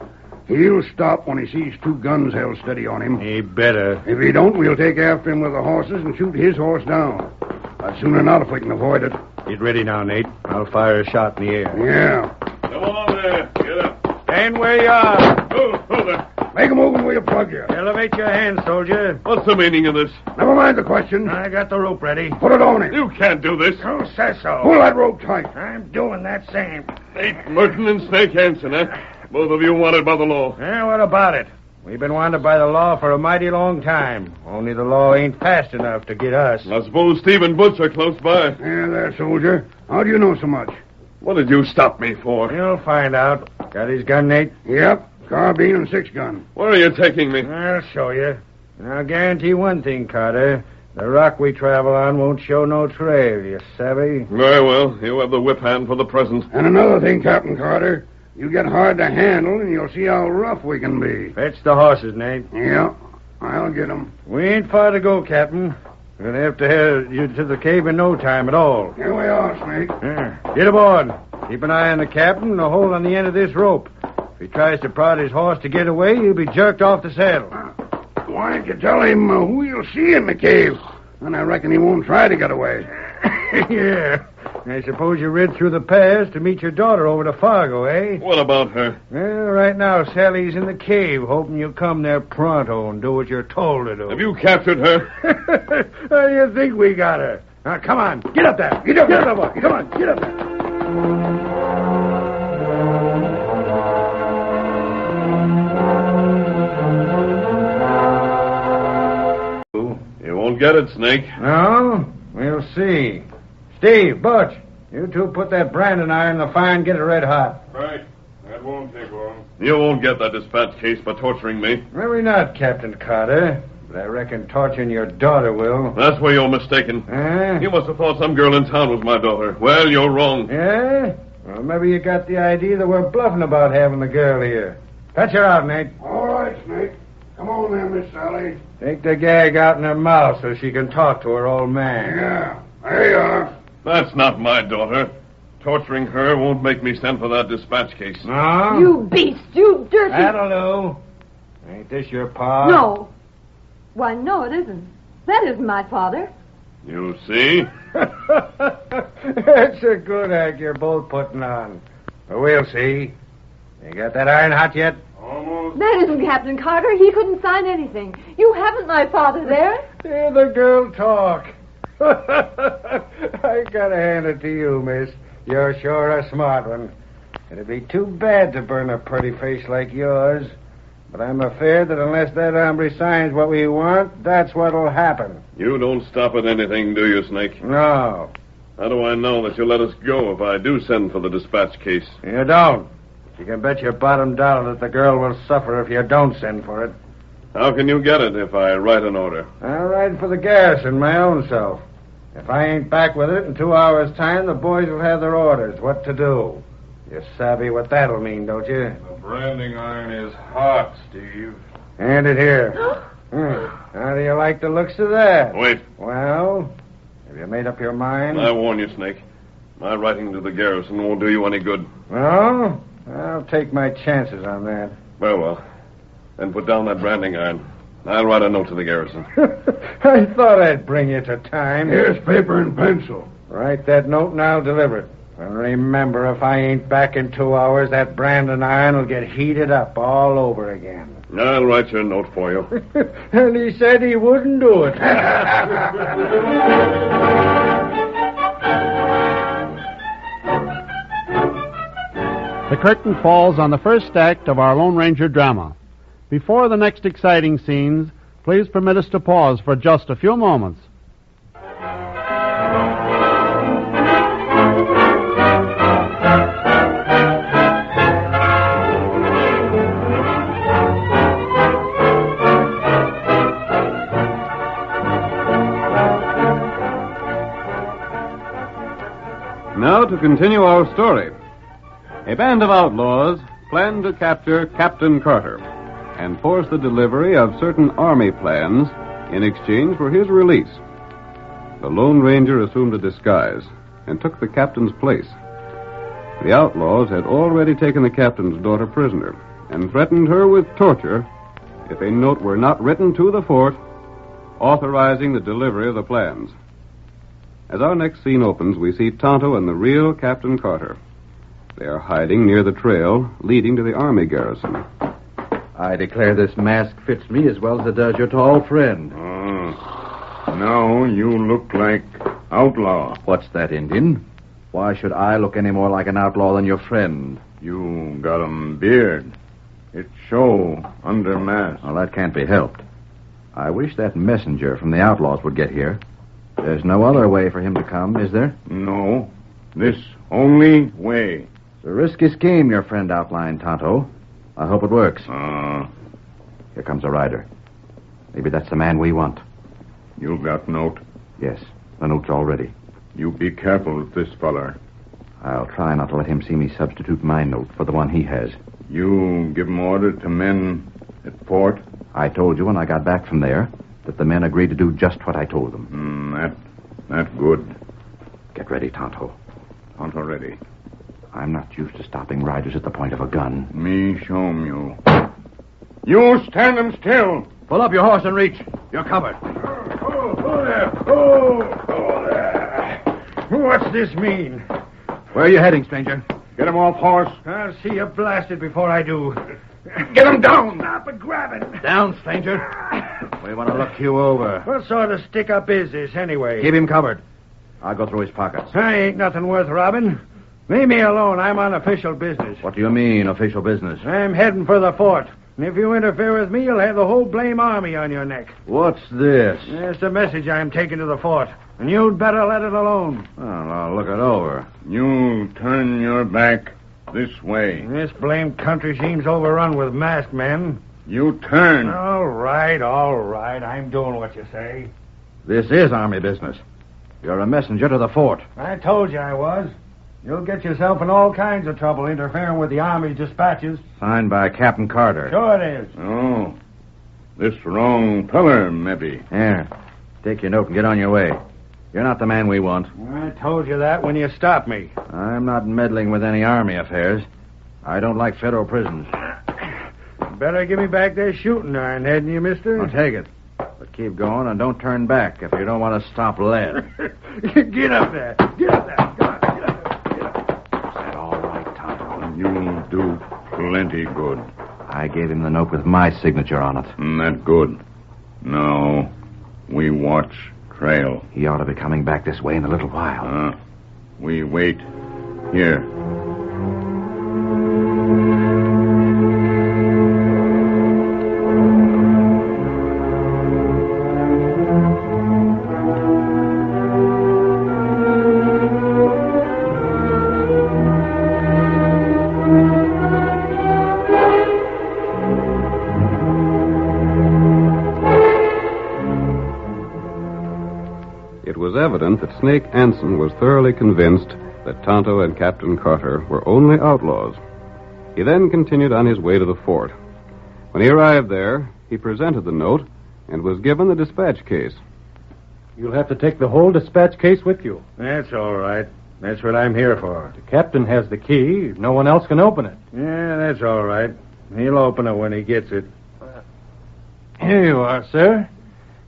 He'll stop when he sees two guns held steady on him. He better. If he don't, we'll take after him with the horses and shoot his horse down. I'd sooner not if we can avoid it. Get ready now, Nate. I'll fire a shot in the air. Yeah. Come on there. Get up. Stand where you are. Oh, there. Make a move and we'll plug you. Elevate your hand, soldier. What's the meaning of this? Never mind the question. I got the rope ready. Put it on him. You can't do this. Who says so? Pull that rope tight. I'm doing that same. Nate Merton and Snake Hansen, eh? Both of you wanted by the law. What about it? We've been wanted by the law for a mighty long time. Only the law ain't fast enough to get us. I suppose Steve and Butch are close by. Yeah, there, soldier. How do you know so much? What did you stop me for? You'll find out. Got his gun, Nate? Yep. Carbine and 6-gun. Where are you taking me? I'll show you. And I'll guarantee one thing, Carter. The rock we travel on won't show no trail, you savvy? Very well. You have the whip hand for the present. And another thing, Captain Carter. You get hard to handle, and you'll see how rough we can be. Fetch the horses, Nate. Yeah, I'll get 'em. We ain't far to go, Captain. We're going to have to head you to the cave in no time at all. Here we are, Snake. Get aboard. Keep an eye on the captain and a hold on the end of this rope. If he tries to prod his horse to get away, he'll be jerked off the saddle. Why don't you tell him who you'll see in the cave? And I reckon he won't try to get away. Yeah. I suppose you rid through the pass to meet your daughter over to Fargo, eh? What about her? Well, right now, Sally's in the cave, hoping you'll come there pronto and do what you're told to do. Have you captured her? How do you think we got her? Now, come on. Get up there. Get up there. Boy. Come on. Get up there. You won't get it, Snake. No? We'll see. Steve, Butch, you two put that branding iron in the fire and get it red hot. Right. That won't take long. You won't get that dispatch case by torturing me. Maybe not, Captain Carter. But I reckon torturing your daughter will. That's where you're mistaken. You must have thought some girl in town was my daughter. Well, you're wrong. Yeah? Well, maybe you got the idea that we're bluffing about having the girl here. Fetch her out, Nate. All right, Snake. Come on there, Miss Sally. Take the gag out in her mouth so she can talk to her old man. Yeah, there you are. That's not my daughter. Torturing her won't make me send for that dispatch case. No? You beast, you dirty... That'll do. Ain't this your pa? No. Why, no, it isn't. That isn't my father. You see? That's a good act you're both putting on. But we'll see. You got that iron hot yet? Almost. That isn't Captain Carter. He couldn't sign anything. You haven't my father there. Hear the girl talk. I gotta hand it to you, miss. You're sure a smart one. It'd be too bad to burn a pretty face like yours. But I'm afraid that unless that hombre signs what we want, that's what'll happen. You don't stop at anything, do you, Snake? No. How do I know that you'll let us go if I do send for the dispatch case? You don't. You can bet your bottom dollar that the girl will suffer if you don't send for it. How can you get it if I write an order? I'll write for the garrison my own self. If I ain't back with it in 2 hours' time, the boys will have their orders what to do. You savvy what that'll mean, don't you? The branding iron is hot, Steve. Hand it here. How do you like the looks of that? Wait. Well, have you made up your mind? I warn you, Snake. My writing to the garrison won't do you any good. No? I'll take my chances on that. Well. Then put down that branding iron. I'll write a note to the garrison. I thought I'd bring you to time. Here's paper and pencil. Write that note and I'll deliver it. And remember, if I ain't back in 2 hours, that branding iron will get heated up all over again. I'll write your note for you. And he said he wouldn't do it. The curtain falls on the first act of our Lone Ranger drama. Before the next exciting scenes, please permit us to pause for just a few moments. Now to continue our story. A band of outlaws planned to capture Captain Carter and force the delivery of certain army plans in exchange for his release. The Lone Ranger assumed a disguise and took the captain's place. The outlaws had already taken the captain's daughter prisoner and threatened her with torture if a note were not written to the fort authorizing the delivery of the plans. As our next scene opens, we see Tonto and the real Captain Carter. They are hiding near the trail leading to the army garrison. I declare this mask fits me as well as it does your tall friend. Now you look like outlaw. What's that, Indian? Why should I look any more like an outlaw than your friend? You got a beard. It show under mask. Well, that can't be helped. I wish that messenger from the outlaws would get here. There's no other way for him to come, is there? No. This only way. It's a risky scheme your friend outlined, Tonto. I hope it works. Here comes a rider. Maybe that's the man we want. You got note? Yes, the note's all ready. You be careful with this feller. I'll try not to let him see me substitute my note for the one he has. You give him order to men at fort? I told you when I got back from there that the men agreed to do just what I told them. That good. Get ready, Tonto. Tonto ready. I'm not used to stopping riders at the point of a gun. Me show 'em you. You stand 'em still. Pull up your horse and reach. You're covered. What's this mean? Where are you heading, stranger? Get him off horse. I'll see you blasted before I do. Get him down. Stop and grab it. Down, stranger. We want to look you over. What sort of stick-up is this, anyway? Keep him covered. I'll go through his pockets. I ain't nothing worth robbing. Leave me alone. I'm on official business. What do you mean, official business? I'm heading for the fort. And if you interfere with me, you'll have the whole blame army on your neck. What's this? It's the message I'm taking to the fort. And you'd better let it alone. Well, I'll look it over. You turn your back this way. This blamed country seems overrun with masked men. You turn. All right. I'm doing what you say. This is army business. You're a messenger to the fort. I told you I was. You'll get yourself in all kinds of trouble interfering with the army's dispatches. Signed by Captain Carter. Sure it is. Oh. This wrong feller, maybe. Here. Take your note and get on your way. You're not the man we want. I told you that when you stopped me. I'm not meddling with any army affairs. I don't like federal prisons. Better give me back that shooting iron, hadn't you, mister? I'll take it. But keep going and don't turn back if you don't want to stop lead. Get up there. Get up there. Come on, get up there. Get up. Is that all right, Tonto? You'll do plenty good. I gave him the note with my signature on it. That good. No, we watch trail. He ought to be coming back this way in a little while. We wait here. It was evident that Snake Anson was thoroughly convinced that Tonto and Captain Carter were only outlaws. He then continued on his way to the fort. When he arrived there, he presented the note and was given the dispatch case. You'll have to take the whole dispatch case with you. That's all right. That's what I'm here for. The captain has the key. No one else can open it. Yeah, that's all right. He'll open it when he gets it. Here you are, sir.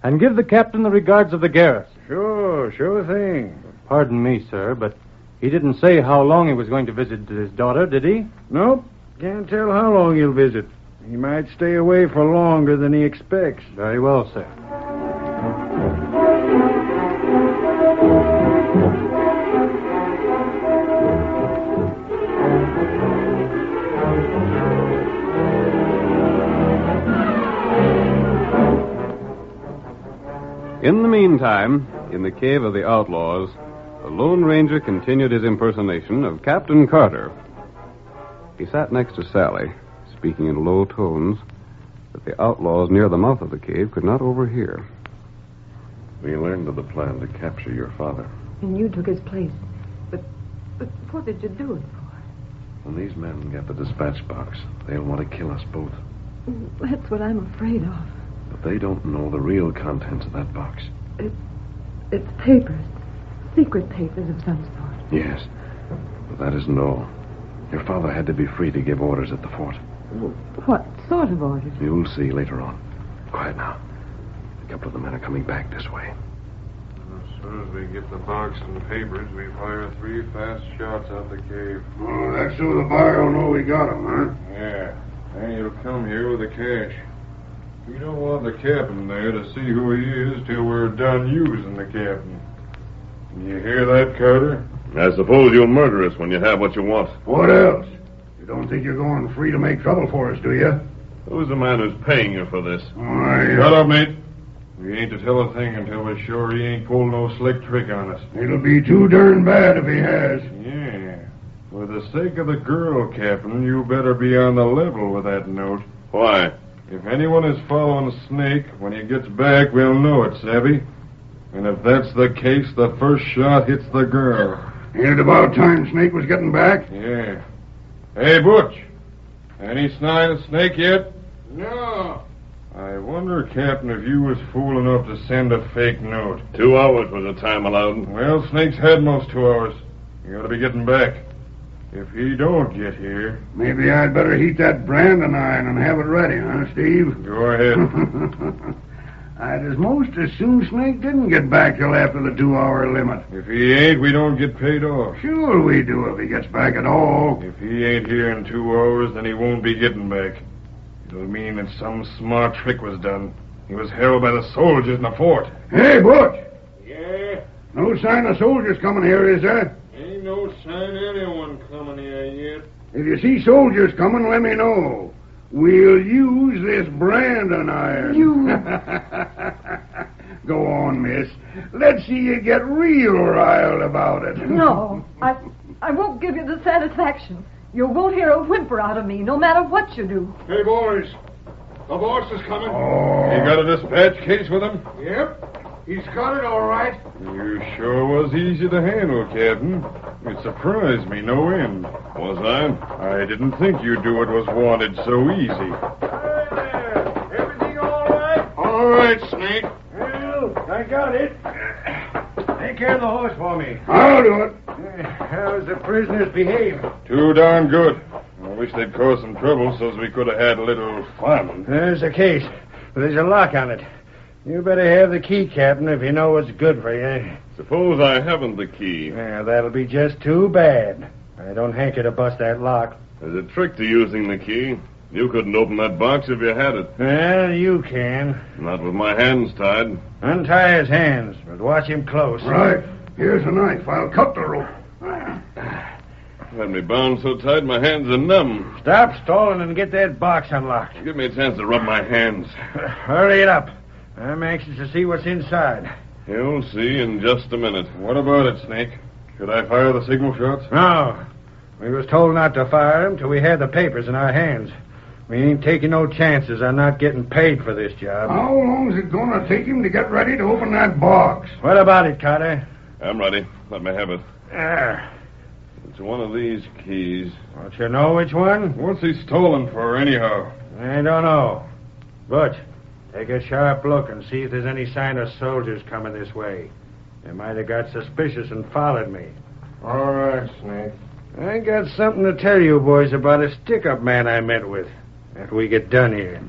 And give the captain the regards of the garrison. Sure thing. Pardon me, sir, but he didn't say how long he was going to visit his daughter, did he? Nope. Can't tell how long he'll visit. He might stay away for longer than he expects. Very well, sir. In the meantime, in the cave of the outlaws, the Lone Ranger continued his impersonation of Captain Carter. He sat next to Sally, speaking in low tones that the outlaws near the mouth of the cave could not overhear. We learned of the plan to capture your father. And you took his place. But what did you do it When these men get the dispatch box, they'll want to kill us both. for? That's what I'm afraid of. But they don't know the real contents of that box. It's papers. Secret papers of some sort. Yes, but that isn't all. Your father had to be free to give orders at the fort. What sort of orders? You'll see later on. Quiet now. A couple of the men are coming back this way. As soon as we get the box and the papers, we fire 3 fast shots out the cave. Oh, that's so the buyer will know we got him, huh? Yeah. And he'll come here with the cash. We don't want the captain there to see who he is till we're done using the captain. You hear that, Carter? I suppose you'll murder us when you have what you want. What else? You don't think you're going free to make trouble for us, do you? Who's the man who's paying you for this? Shut up, mate. We ain't to tell a thing until we're sure he ain't pulled no slick trick on us. It'll be too darn bad if he has. Yeah. For the sake of the girl, Captain, you better be on the level with that note. Why? If anyone is following Snake, when he gets back, we'll know it, savvy? And if that's the case, the first shot hits the girl. Ain't it about time Snake was getting back? Yeah. Hey, Butch. Any sign of Snake yet? No. I wonder, Captain, if you was fool enough to send a fake note. 2 hours was the time allowed. Well, Snake's had most 2 hours. You ought to be getting back. If he don't get here... Maybe I'd better heat that branding iron and have it ready, huh, Steve? Go ahead. I'd as most as soon Snake didn't get back till after the 2-hour limit. If he ain't, we don't get paid off. Sure we do if he gets back at all. If he ain't here in 2 hours, then he won't be getting back. It'll mean that some smart trick was done. He was held by the soldiers in the fort. Hey, Butch! Yeah? No sign of soldiers coming here, is there? Ain't no sign of anyone coming here yet. If you see soldiers coming, let me know. We'll use this branding iron. You... Go on, miss. Let's see you get real riled about it. No, I won't give you the satisfaction. You won't hear a whimper out of me, no matter what you do. Hey, boys. The boss is coming. Oh. You got a dispatch case with him? Yep. He's got it all right. You sure was easy to handle, Captain. It surprised me no end. Was I? I didn't think you'd do what was wanted so easy. Hi there. Everything all right? All right, Snake. Well, I got it. take care of the horse for me. I'll do it. How's the prisoners behaving? Too darn good. I wish they'd cause some trouble so we could have had a little fun. There's the case. There's a lock on it. You better have the key, Captain, if you know what's good for you. Suppose I haven't the key. Yeah, that'll be just too bad. I don't hanker to bust that lock. There's a trick to using the key. You couldn't open that box if you had it. Well, you can. Not with my hands tied. Untie his hands, but watch him close. Right. Here's a knife. I'll cut the rope. Had me bound so tight my hands are numb. Stop stalling and get that box unlocked. Give me a chance to rub my hands. Hurry it up. I'm anxious to see what's inside. You'll see in just a minute. What about it, Snake? Should I fire the signal shots? No. We was told not to fire them till we had the papers in our hands. We ain't taking no chances on not getting paid for this job. How long's it going to take him to get ready to open that box? What about it, Carter? I'm ready. Let me have it. It's one of these keys. Don't you know which one? What's he stolen for, anyhow? I don't know. Butch, take a sharp look and see if there's any sign of soldiers coming this way. They might have got suspicious and followed me. All right, Snake. I got something to tell you boys about a stick-up man I met with after we get done here.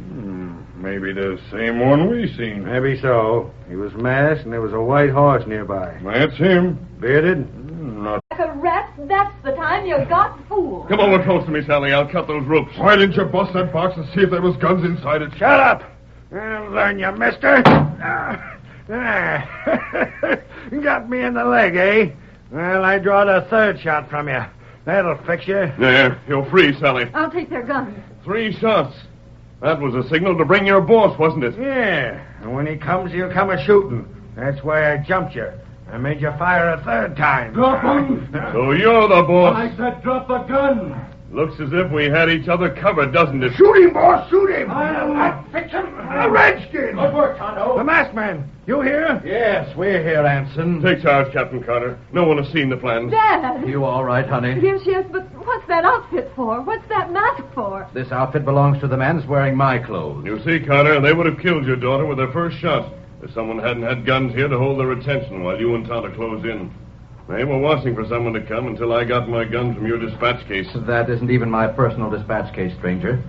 Maybe the same one we seen. Maybe so. He was masked and there was a white horse nearby. That's him. Bearded? Not. Like a rat, that's the time you got fooled. Come over close to me, Sally. I'll cut those ropes. Why didn't you bust that box and see if there was guns inside it? Shut up! I'll learn you, mister. Got me in the leg, eh? Well, I drawed a third shot from you. That'll fix you. There, you're free, Sally. I'll take their guns. 3 shots. That was a signal to bring your boss, wasn't it? Yeah, and when he comes, he'll come a-shooting. That's why I jumped you. I made you fire a third time. Drop him! So you're the boss. I said drop the gun. Looks as if we had each other covered, doesn't it? Shoot him, boss, shoot him! I'll fix him! A redskin! Good work, Tonto. The masked man, you here? Yes, we're here, Anson. Take charge, Captain Carter. No one has seen the plans. Dad! You all right, honey? Yes, but what's that outfit for? What's that mask for? This outfit belongs to the man who's wearing my clothes. You see, Carter, they would have killed your daughter with their first shot if someone hadn't had guns here to hold their attention while you and Tonto closed in. They were watching for someone to come until I got my gun from your dispatch case. That isn't even my personal dispatch case, stranger.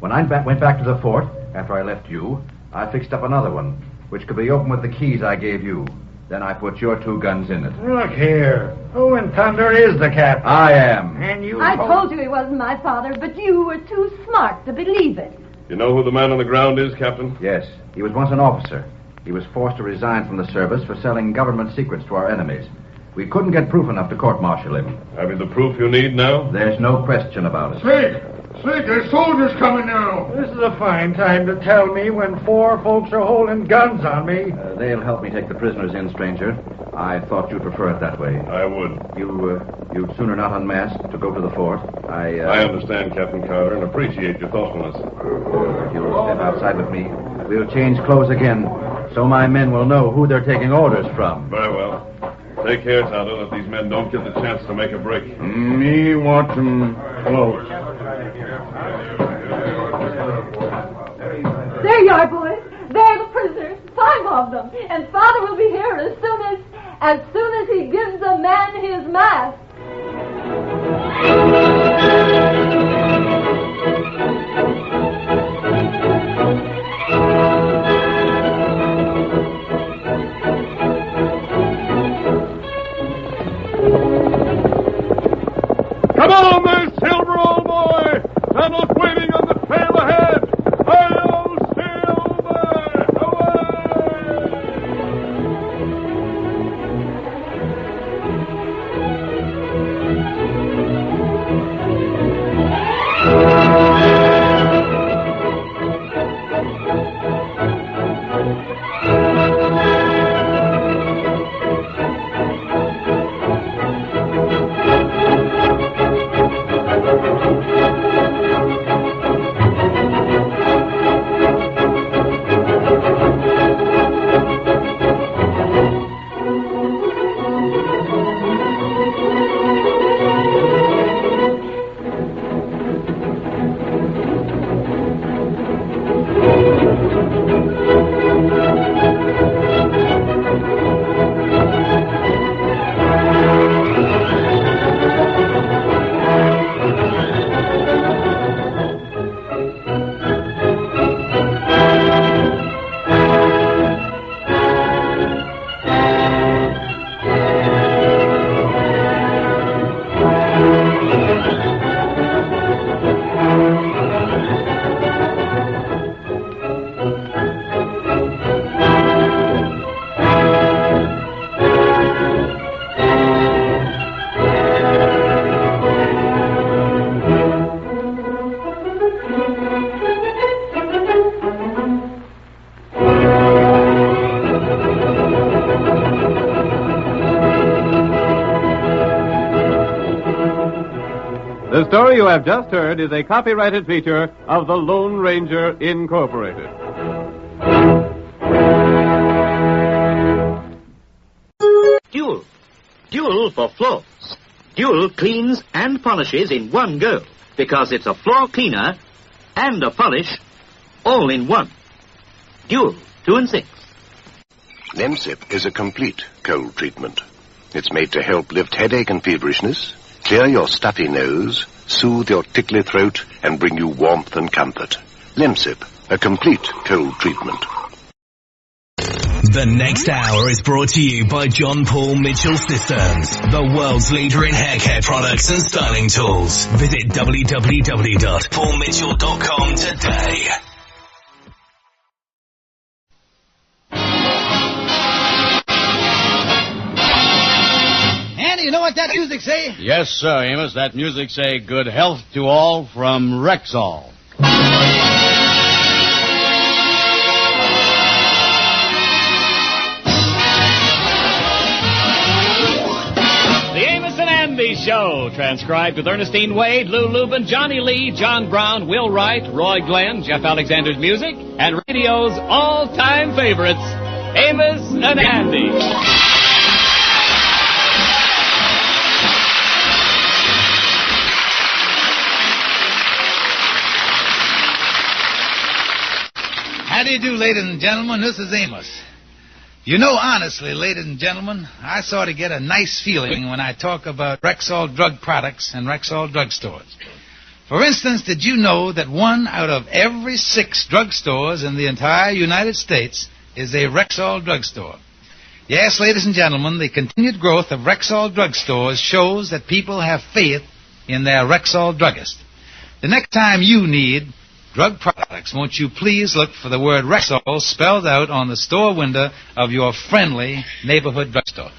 When I went back to the fort, after I left you, I fixed up another one, which could be opened with the keys I gave you. Then I put your 2 guns in it. Look here. Who in thunder is the captain? I am. And you... I told you he wasn't my father, but you were too smart to believe it. You know who the man on the ground is, Captain? Yes. He was once an officer. He was forced to resign from the service for selling government secrets to our enemies. We couldn't get proof enough to court-martial him. Have you the proof you need now? There's no question about it. Snake, there's soldiers coming now. This is a fine time to tell me when 4 folks are holding guns on me. They'll help me take the prisoners in, stranger. I thought you'd prefer it that way. I would. You'd sooner not unmask to go to the fort. I understand, Captain Carter, and appreciate your thoughtfulness. If you'll step outside with me, we'll change clothes again, so my men will know who they're taking orders from. Very well. Take care, Tonto, that these men don't get the chance to make a break. Me want them close. There you are, boys. They're the prisoners, 5 of them. And Father will be here as soon as he gives the man his mask. Come on there, Silver, old boy! Tonto's waiting The story you have just heard is a copyrighted feature of the Lone Ranger Incorporated. Dual. Dual for floors. Dual cleans and polishes in one go because it's a floor cleaner and a polish all in one. Dual 2 and 6. Lemsip is a complete cold treatment. It's made to help lift headache and feverishness, clear your stuffy nose, soothe your tickly throat, and bring you warmth and comfort. Lemsip, a complete cold treatment. The next hour is brought to you by John Paul Mitchell Systems, the world's leader in hair care products and styling tools. Visit www.paulmitchell.com today. Andy, you know what that music say? Yes, sir, Amos. That music say good health to all from Rexall. Andy Show, transcribed with Ernestine Wade, Lou Lubin, Johnny Lee, John Brown, Will Wright, Roy Glenn, Jeff Alexander's music, and radio's all-time favorites, Amos and Andy. How do you do, ladies and gentlemen? This is Amos. You know, honestly, ladies and gentlemen, I sort of get a nice feeling when I talk about Rexall drug products and Rexall drugstores. For instance, did you know that 1 out of every 6 drugstores in the entire United States is a Rexall drugstore? Yes, ladies and gentlemen, the continued growth of Rexall drugstores shows that people have faith in their Rexall druggist. The next time you need drug products, won't you please look for the word Rexall spelled out on the store window of your friendly neighborhood drugstore.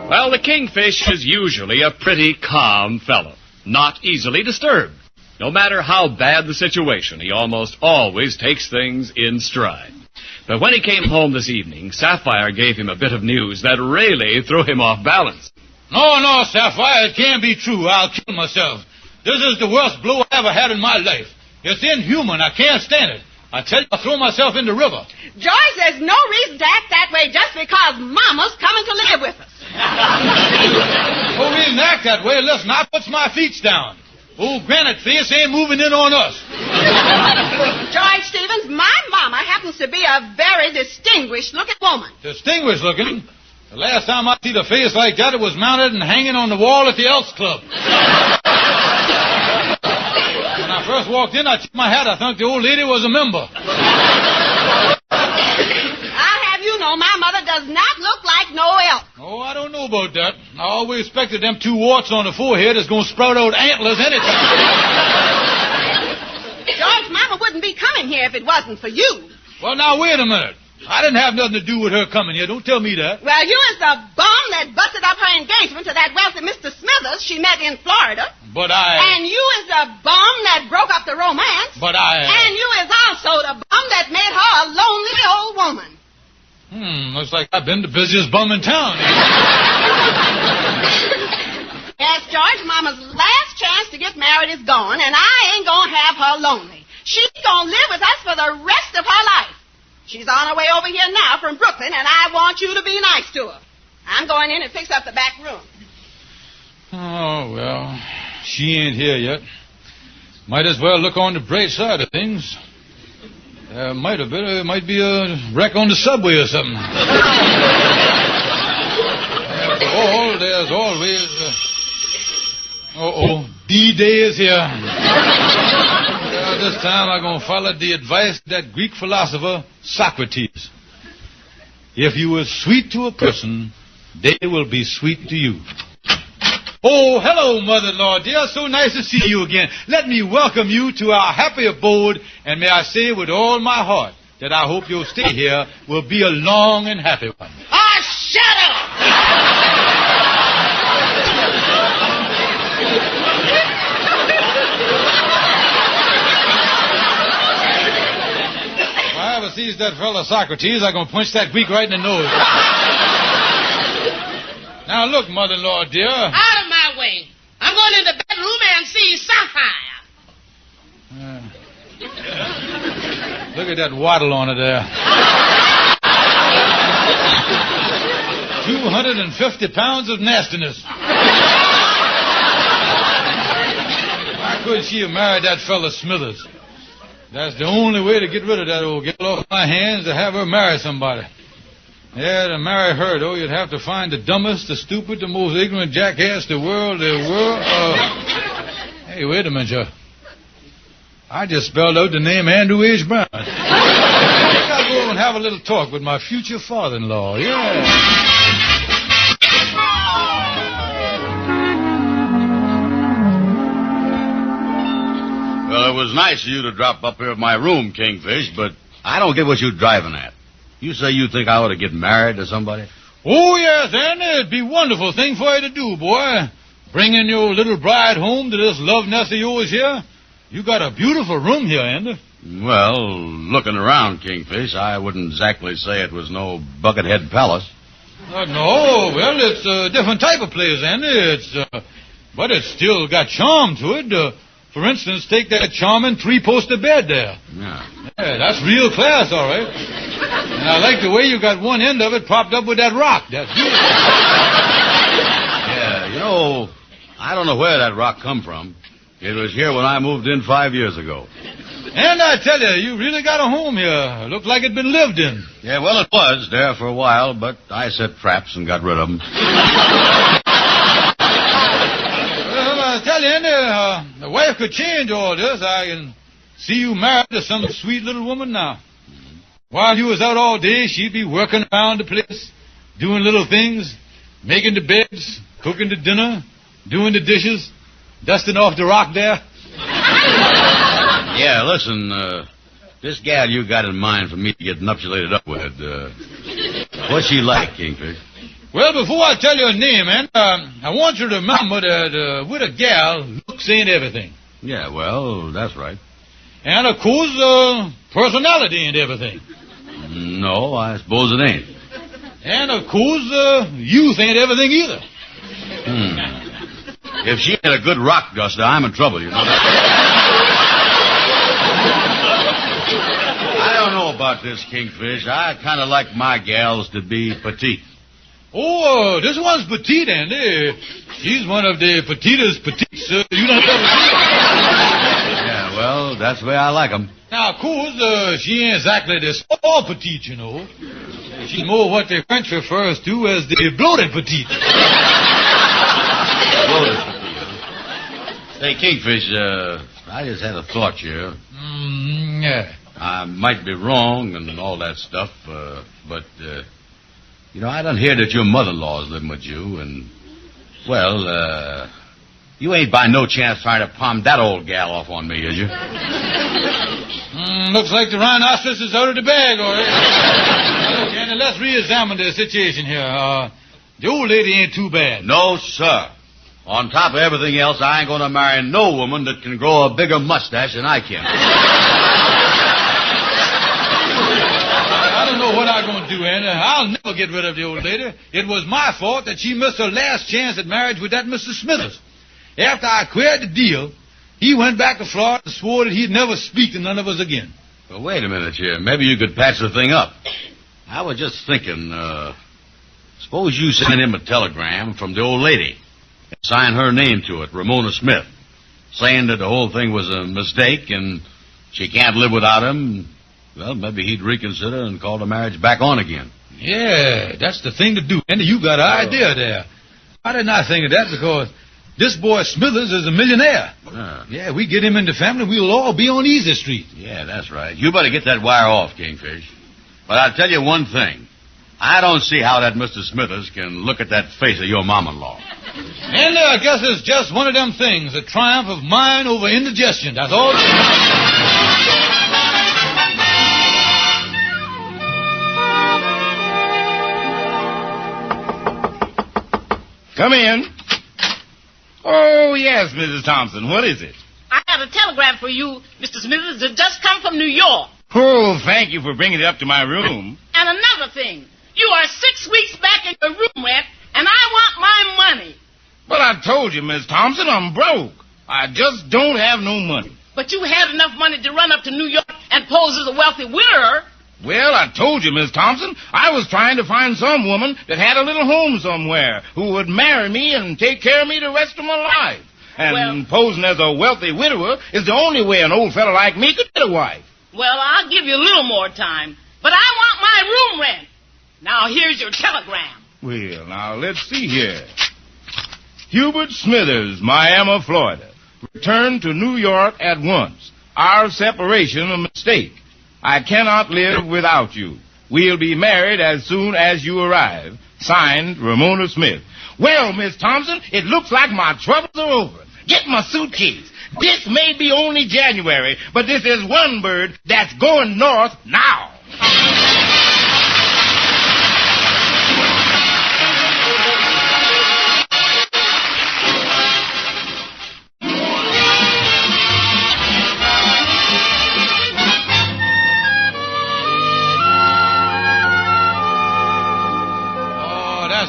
Well, the kingfish is usually a pretty calm fellow, not easily disturbed. No matter how bad the situation, he almost always takes things in stride. But when he came home this evening, Sapphire gave him a bit of news that really threw him off balance. No, Sapphire, it can't be true. I'll kill myself. This is the worst blow I ever had in my life. It's inhuman. I can't stand it. I tell you, I'll throw myself in the river. George, there's no reason to act that way just because Mama's coming to live with us. No reason to act that way. Listen, I puts my feet down. Old Granite Face ain't moving in on us. George Stevens, my mama happens to be a very distinguished-looking woman. Distinguished-looking? The last time I seen a face like that, it was mounted and hanging on the wall at the Elks Club. When I first walked in, I tipped my hat. I thought the old lady was a member. I'll have you know my mother does not look like no elk. Oh, I don't know about that. I always expected them 2 warts on the forehead is going to sprout out antlers anytime. George, Mama wouldn't be coming here if it wasn't for you. Well, now, wait a minute. I didn't have nothing to do with her coming here. Don't tell me that. Well, you is the bum that busted up her engagement to that wealthy Mr. Smithers she met in Florida. But I... And you is the bum that broke up the romance. But I... And you is also the bum that made her a lonely old woman. Looks like I've been the busiest bum in town. Yes, George, Mama's last chance to get married is gone, and I ain't gonna have her lonely. She's gonna live with us for the rest of her life. She's on her way over here now from Brooklyn, and I want you to be nice to her. I'm going in and fix up the back room. Oh, well, she ain't here yet. Might as well look on the bright side of things. Might be a wreck on the subway or something. After all, there's always... D-Day is here. This time I'm going to follow the advice of that Greek philosopher, Socrates. If you are sweet to a person, they will be sweet to you. Oh, hello, mother-in-law, dear. So nice to see you again. Let me welcome you to our happy abode, and may I say with all my heart that I hope your stay here will be a long and happy one. Ah, shut up! I have a sees that fella Socrates, I'm going to punch that Greek right in the nose. Now, look, mother-in-law, dear. Out of my way. I'm going in the bedroom and see Sapphire. Look at that waddle on it there. 250 pounds of nastiness. Why couldn't she have married that fella Smithers? That's the only way to get rid of that old gal off my hands, to have her marry somebody. Yeah, to marry her, though, you'd have to find the dumbest, the stupid, the most ignorant jackass the world. Hey, wait a minute, Joe. I just spelled out the name Andrew H. Brown. I think I'll go and have a little talk with my future father-in-law, yeah. Well, it was nice of you to drop up here at my room, Kingfish, but I don't get what you're driving at. You say you think I ought to get married to somebody? Oh, yes, Andy. It'd be a wonderful thing for you to do, boy. Bringing your little bride home to this love nest of yours here. You got a beautiful room here, Andy. Well, looking around, Kingfish, I wouldn't exactly say it was no Buckethead Palace. No, well, it's a different type of place, Andy. But it's still got charm to it. For instance, take that charming three-poster bed there. Yeah, that's real class, all right. And I like the way you got one end of it propped up with that rock. That's beautiful. Yeah, you know, I don't know where that rock come from. It was here when I moved in 5 years ago. And I tell you really got a home here. Looked like it'd been lived in. Yeah, well, it was there for a while, but I set traps and got rid of them. Well, I tell you, Andy, the wife could change all this. I can see you married to some sweet little woman now. While you was out all day, she'd be working around the place, doing little things, making the beds, cooking the dinner, doing the dishes, dusting off the rock there. Yeah, listen, this gal you got in mind for me to get nuptialated up with, what's she like, Kingfish? Well, before I tell you her name, man, I want you to remember that with a gal, looks ain't everything. Yeah, well, that's right. And, of course, personality ain't everything. No, I suppose it ain't. And, of course, youth ain't everything either. If she ain't a good rock duster, I'm in trouble, you know. I don't know about this, Kingfish. I kind of like my gals to be petite. Oh, this one's petite, Andy. She's one of the petitest petites you don't ever see. Yeah, well, that's the way I like 'em. Now, of course, she ain't exactly the small petite, you know. She's more what the French refers to as the bloated petite. Bloated petite. Hey, Kingfish, I just had a thought here. Yeah. I might be wrong and all that stuff, but, you know, I done hear that your mother-in-law's living with you, and, well, you ain't by no chance trying to palm that old gal off on me, is you? Looks like the rhinoceros is out of the bag, all right. Okay, now let's re-examine the situation here. The old lady ain't too bad. No, sir. On top of everything else, I ain't going to marry no woman that can grow a bigger mustache than I can. I don't know what I'm going to do, Andy. I'll never get rid of the old lady. It was my fault that she missed her last chance at marriage with that Mr. Smithers. After I queered the deal, he went back to Florida and swore that he'd never speak to none of us again. Well, wait a minute here. Maybe you could patch the thing up. I was just thinking, suppose you send him a telegram from the old lady and sign her name to it, Ramona Smith, saying that the whole thing was a mistake and she can't live without him. Well, maybe he'd reconsider and call the marriage back on again. Yeah, that's the thing to do. Andy, you got an idea there. Why didn't I think of that? Because this boy Smithers is a millionaire. Yeah, we get him in the family, we'll all be on Easy Street. Yeah, that's right. You better get that wire off, Kingfish. But I'll tell you one thing. I don't see how that Mr. Smithers can look at that face of your mom-in-law. And I guess it's just one of them things, a triumph of mind over indigestion. That's all. Come in. Oh, yes, Mrs. Thompson. What is it? I have a telegram for you, Mr. Smithers, that just come from New York. Oh, thank you for bringing it up to my room. And another thing, you are 6 weeks back in your room rent, and I want my money. But I told you, Miss Thompson, I'm broke. I just don't have no money. But you had enough money to run up to New York and pose as a wealthy widower. Well, I told you, Miss Thompson, I was trying to find some woman that had a little home somewhere who would marry me and take care of me the rest of my life. And posing as a wealthy widower is the only way an old fellow like me could get a wife. Well, I'll give you a little more time, but I want my room rent. Now, here's your telegram. Well, now, let's see here. Hubert Smithers, Miami, Florida. Return to New York at once. Our separation a mistake. I cannot live without you. We'll be married as soon as you arrive. Signed, Ramona Smith. Well, Miss Thompson, it looks like my troubles are over. Get my suitcase. This may be only January, but this is one bird that's going north now.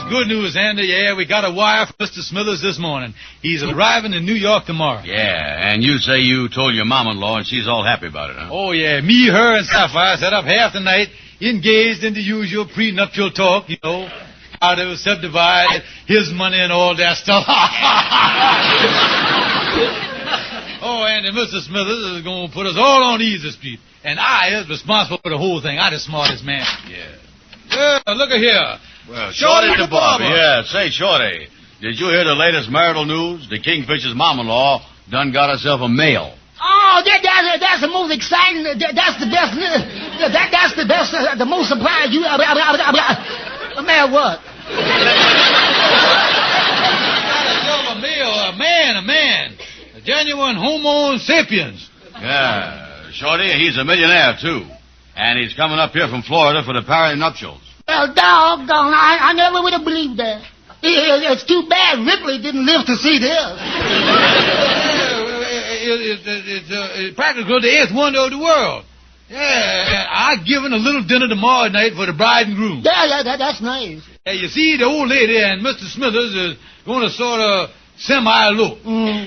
Good news, Andy. Yeah, we got a wire from Mr. Smithers this morning. He's arriving in New York tomorrow. Yeah, and you say you told your mom-in-law and she's all happy about it, huh? Oh, yeah. Me, her, and Sapphire sat up half the night, engaged in the usual prenuptial talk, you know, how they would subdivide his money and all that stuff. Oh, Andy, Mr. Smithers is going to put us all on easy street. And I is responsible for the whole thing. I'm the smartest man. Yeah. Yeah, look at here. Well, Shorty the barber. Yeah, say, Shorty, did you hear the latest marital news? The Kingfisher's mom-in-law done got herself a male. Oh, that's the most exciting, that's the best, that's the best, the most surprise you, a man what? A male, a man. A genuine Homo sapiens. Yeah, Shorty, he's a millionaire, too. And he's coming up here from Florida for the Parry nuptials. Well, doggone, I never would have believed that. It's too bad Ripley didn't live to see this. It's practically the eighth wonder of the world. Yeah, I've given a little dinner tomorrow night for the bride and groom. Yeah, that's nice. Yeah, you see, the old lady and Mr. Smithers is going to sort of semi-elope.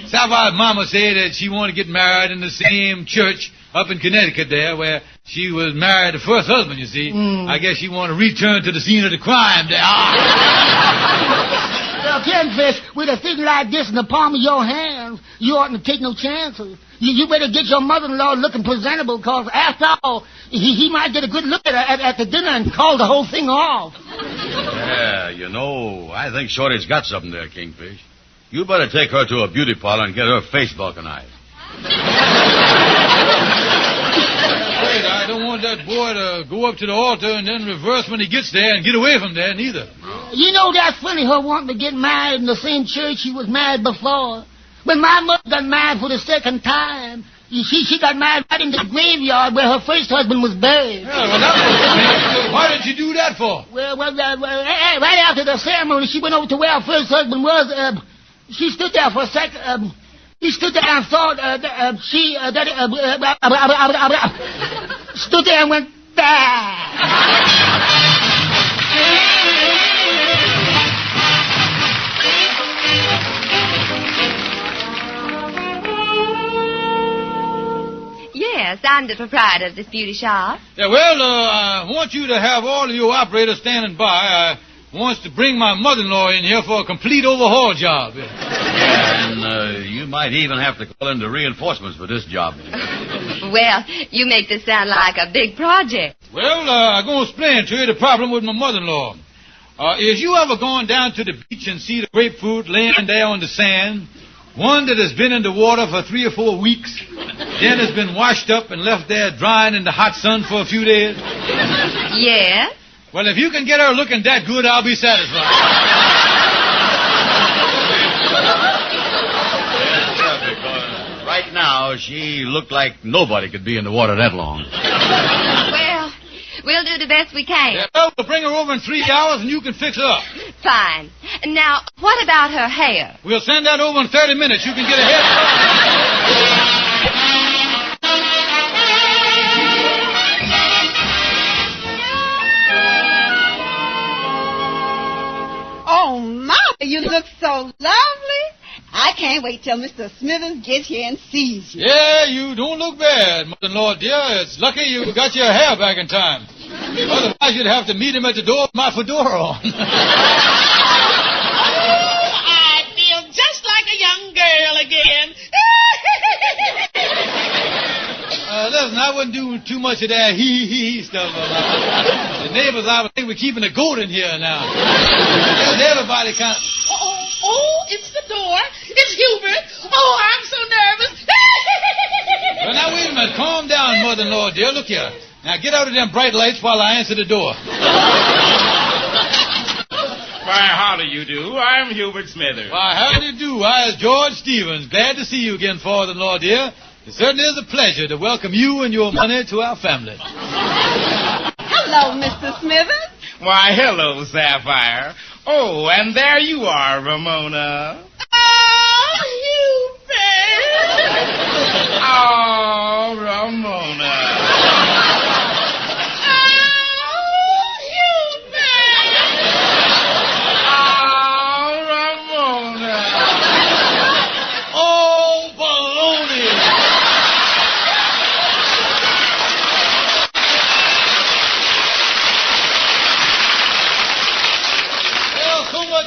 Sapphire's mama said that she wanted to get married in the same church up in Connecticut there where she was married to the first husband, you see. I guess she wanted to return to the scene of the crime there. Well, Kingfish, with a thing like this in the palm of your hands, you oughtn't to take no chances. You better get your mother-in-law looking presentable, because after all, he might get a good look at the dinner and call the whole thing off. Yeah, you know, I think Shorty's got something there, Kingfish. You better take her to a beauty parlor and get her face vulcanized. Wait, I don't want that boy to go up to the altar and then reverse when he gets there and get away from there neither. You know, that's funny, her wanting to get married in the same church she was married before. When my mother got married for the second time, she got married right in the graveyard where her first husband was buried. Yeah, well, why did you do that for? Well, right after the ceremony, she went over to where her first husband was. She stood there for a second. He stood there and thought stood there and went, bah! Yes, I'm the proprietor of this beauty shop. Yeah, well, I want you to have all of your operators standing by. I want to bring my mother-in-law in here for a complete overhaul job. Yeah, and you might even have to call in the reinforcements for this job. Well, you make this sound like a big project. Well, I'm going to explain to you the problem with my mother-in-law. Is you ever gone down to the beach and see the grapefruit laying there on the sand? One that has been in the water for 3 or 4 weeks, then has been washed up and left there drying in the hot sun for a few days? Yes. Well, if you can get her looking that good, I'll be satisfied. Yeah, because right now she looked like nobody could be in the water that long. Well, we'll do the best we can. Yeah, well, we'll bring her over in 3 hours and you can fix her up. Fine. Now, what about her hair? We'll send that over in 30 minutes. You can get a haircut. look so lovely. I can't wait till Mr. Smithers gets here and sees you. Yeah, you don't look bad, mother-in-law, dear. It's lucky you got your hair back in time. Otherwise, you'd have to meet him at the door with my fedora on. I feel just like a young girl again. Listen, I wouldn't do too much of that hee stuff. The neighbors, I would think we're keeping a goat in here now. Everybody kind of... Oh, it's the door. It's Hubert. Oh, I'm so nervous. Well, now, wait a minute. Calm down, mother-in-law, dear. Look here. Now, get out of them bright lights while I answer the door. Why, how do you do? I'm Hubert Smithers. Why, how do you do? I is George Stevens. Glad to see you again, father-in-law, dear. It certainly is a pleasure to welcome you and your money to our family. Hello, Mr. Smithers. Why, hello, Sapphire. Oh, and there you are, Ramona. Oh, Hubert. Oh, Ramona.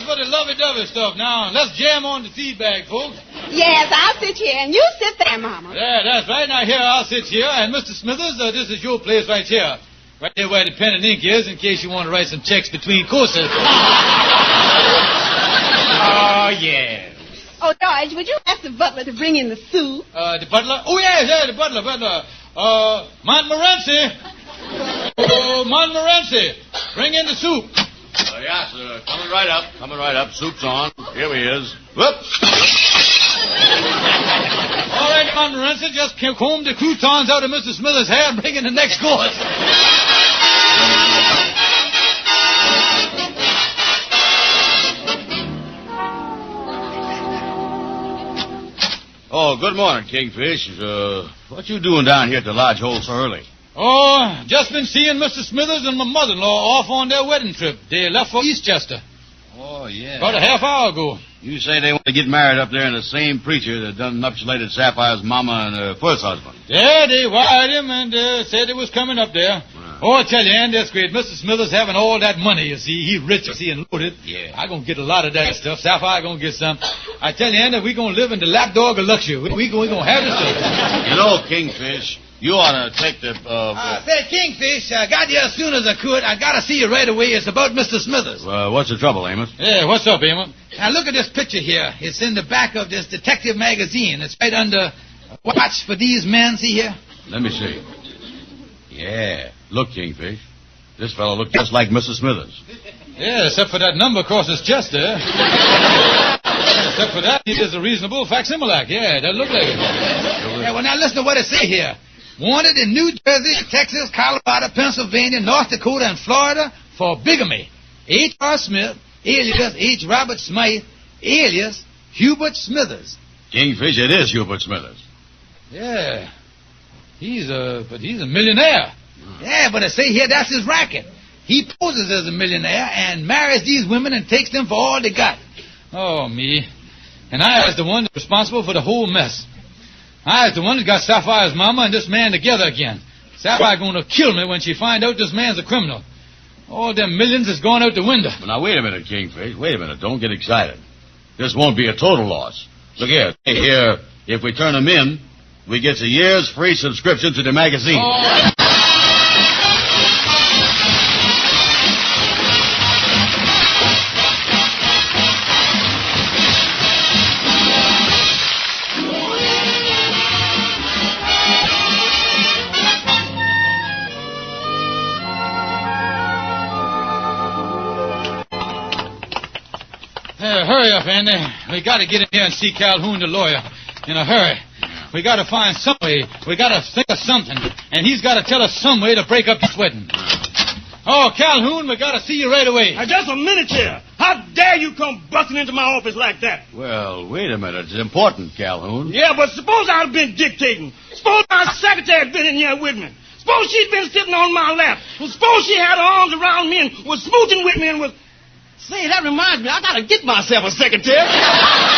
For the lovey-dovey stuff. Now, let's jam on the feedback, folks. Yes, I'll sit here, and you sit there, Mama. Yeah, that's right. Now, here, I'll sit here. And, Mr. Smithers, this is your place right here. Right there where the pen and ink is, in case you want to write some checks between courses. Oh, yes. Oh, George, would you ask the butler to bring in the soup? The butler? Oh, yeah, the butler. Montmorency. Oh, Montmorency. Bring in the soup. Yeah, sir. Coming right up. Soup's on. Here he is. Whoop. All right, Montmorency, just comb the croutons out of Mr. Smithers' hair and bring in the next course. Oh, good morning, Kingfish. What you doing down here at the lodge hole so early? Oh, just been seeing Mr. Smithers and my mother-in-law off on their wedding trip. They left for Eastchester. Oh, yeah. About a half hour ago. You say they want to get married up there in the same preacher that done nuptialated Sapphire's mama and her first husband. Yeah, they wired him and said it was coming up there. Wow. Oh, I tell you, Ann, that's great. Mr. Smithers having all that money, you see. He's rich, you see, and loaded. Yeah. I gonna get a lot of that stuff. Sapphire gonna get some. I tell you, Ann, that we gonna live in the lapdog of luxury. We gonna have this stuff. You know, Kingfish, you ought to take the... Say, Kingfish, I got you as soon as I could. I gotta see you right away. It's about Mr. Smithers. What's the trouble, Amos? Yeah, what's up, Amos? Now, look at this picture here. It's in the back of this detective magazine. It's right under Watch for These Men. See here? Let me see. Yeah. Look, Kingfish. This fellow looked just like Mr. Smithers. Yeah, except for that number across his chest there. Except for that, he is a reasonable facsimile. Yeah, that look like it. Yeah, well, now listen to what it say here. Wanted in New Jersey, Texas, Colorado, Pennsylvania, North Dakota, and Florida for bigamy. H.R. Smith, alias H. Robert Smythe, alias Hubert Smithers. Kingfish, it is Hubert Smithers. Yeah. But he's a millionaire. Yeah, but I say here that's his racket. He poses as a millionaire and marries these women and takes them for all they got. Oh, me. And I was the one responsible for the whole mess. I was the one that got Sapphire's mama and this man together again. Sapphire gonna kill me when she find out this man's a criminal. All them millions is going out the window. Well, now, wait a minute, Kingfish. Wait a minute. Don't get excited. This won't be a total loss. Look here. Here, if we turn them in, we get a year's free subscription to the magazine. Oh. Hurry up, Andy. We got to get in here and see Calhoun, the lawyer, in a hurry. We got to find some way. We got to think of something. And he's got to tell us some way to break up this wedding. Oh, Calhoun, we got to see you right away. Now, just a minute here. How dare you come busting into my office like that? Well, wait a minute. It's important, Calhoun. Yeah, but suppose I'd have been dictating. Suppose my secretary had been in here with me. Suppose she'd been sitting on my lap. Well, suppose she had her arms around me and was smooching with me and was... Say, that reminds me, I gotta get myself a secretary.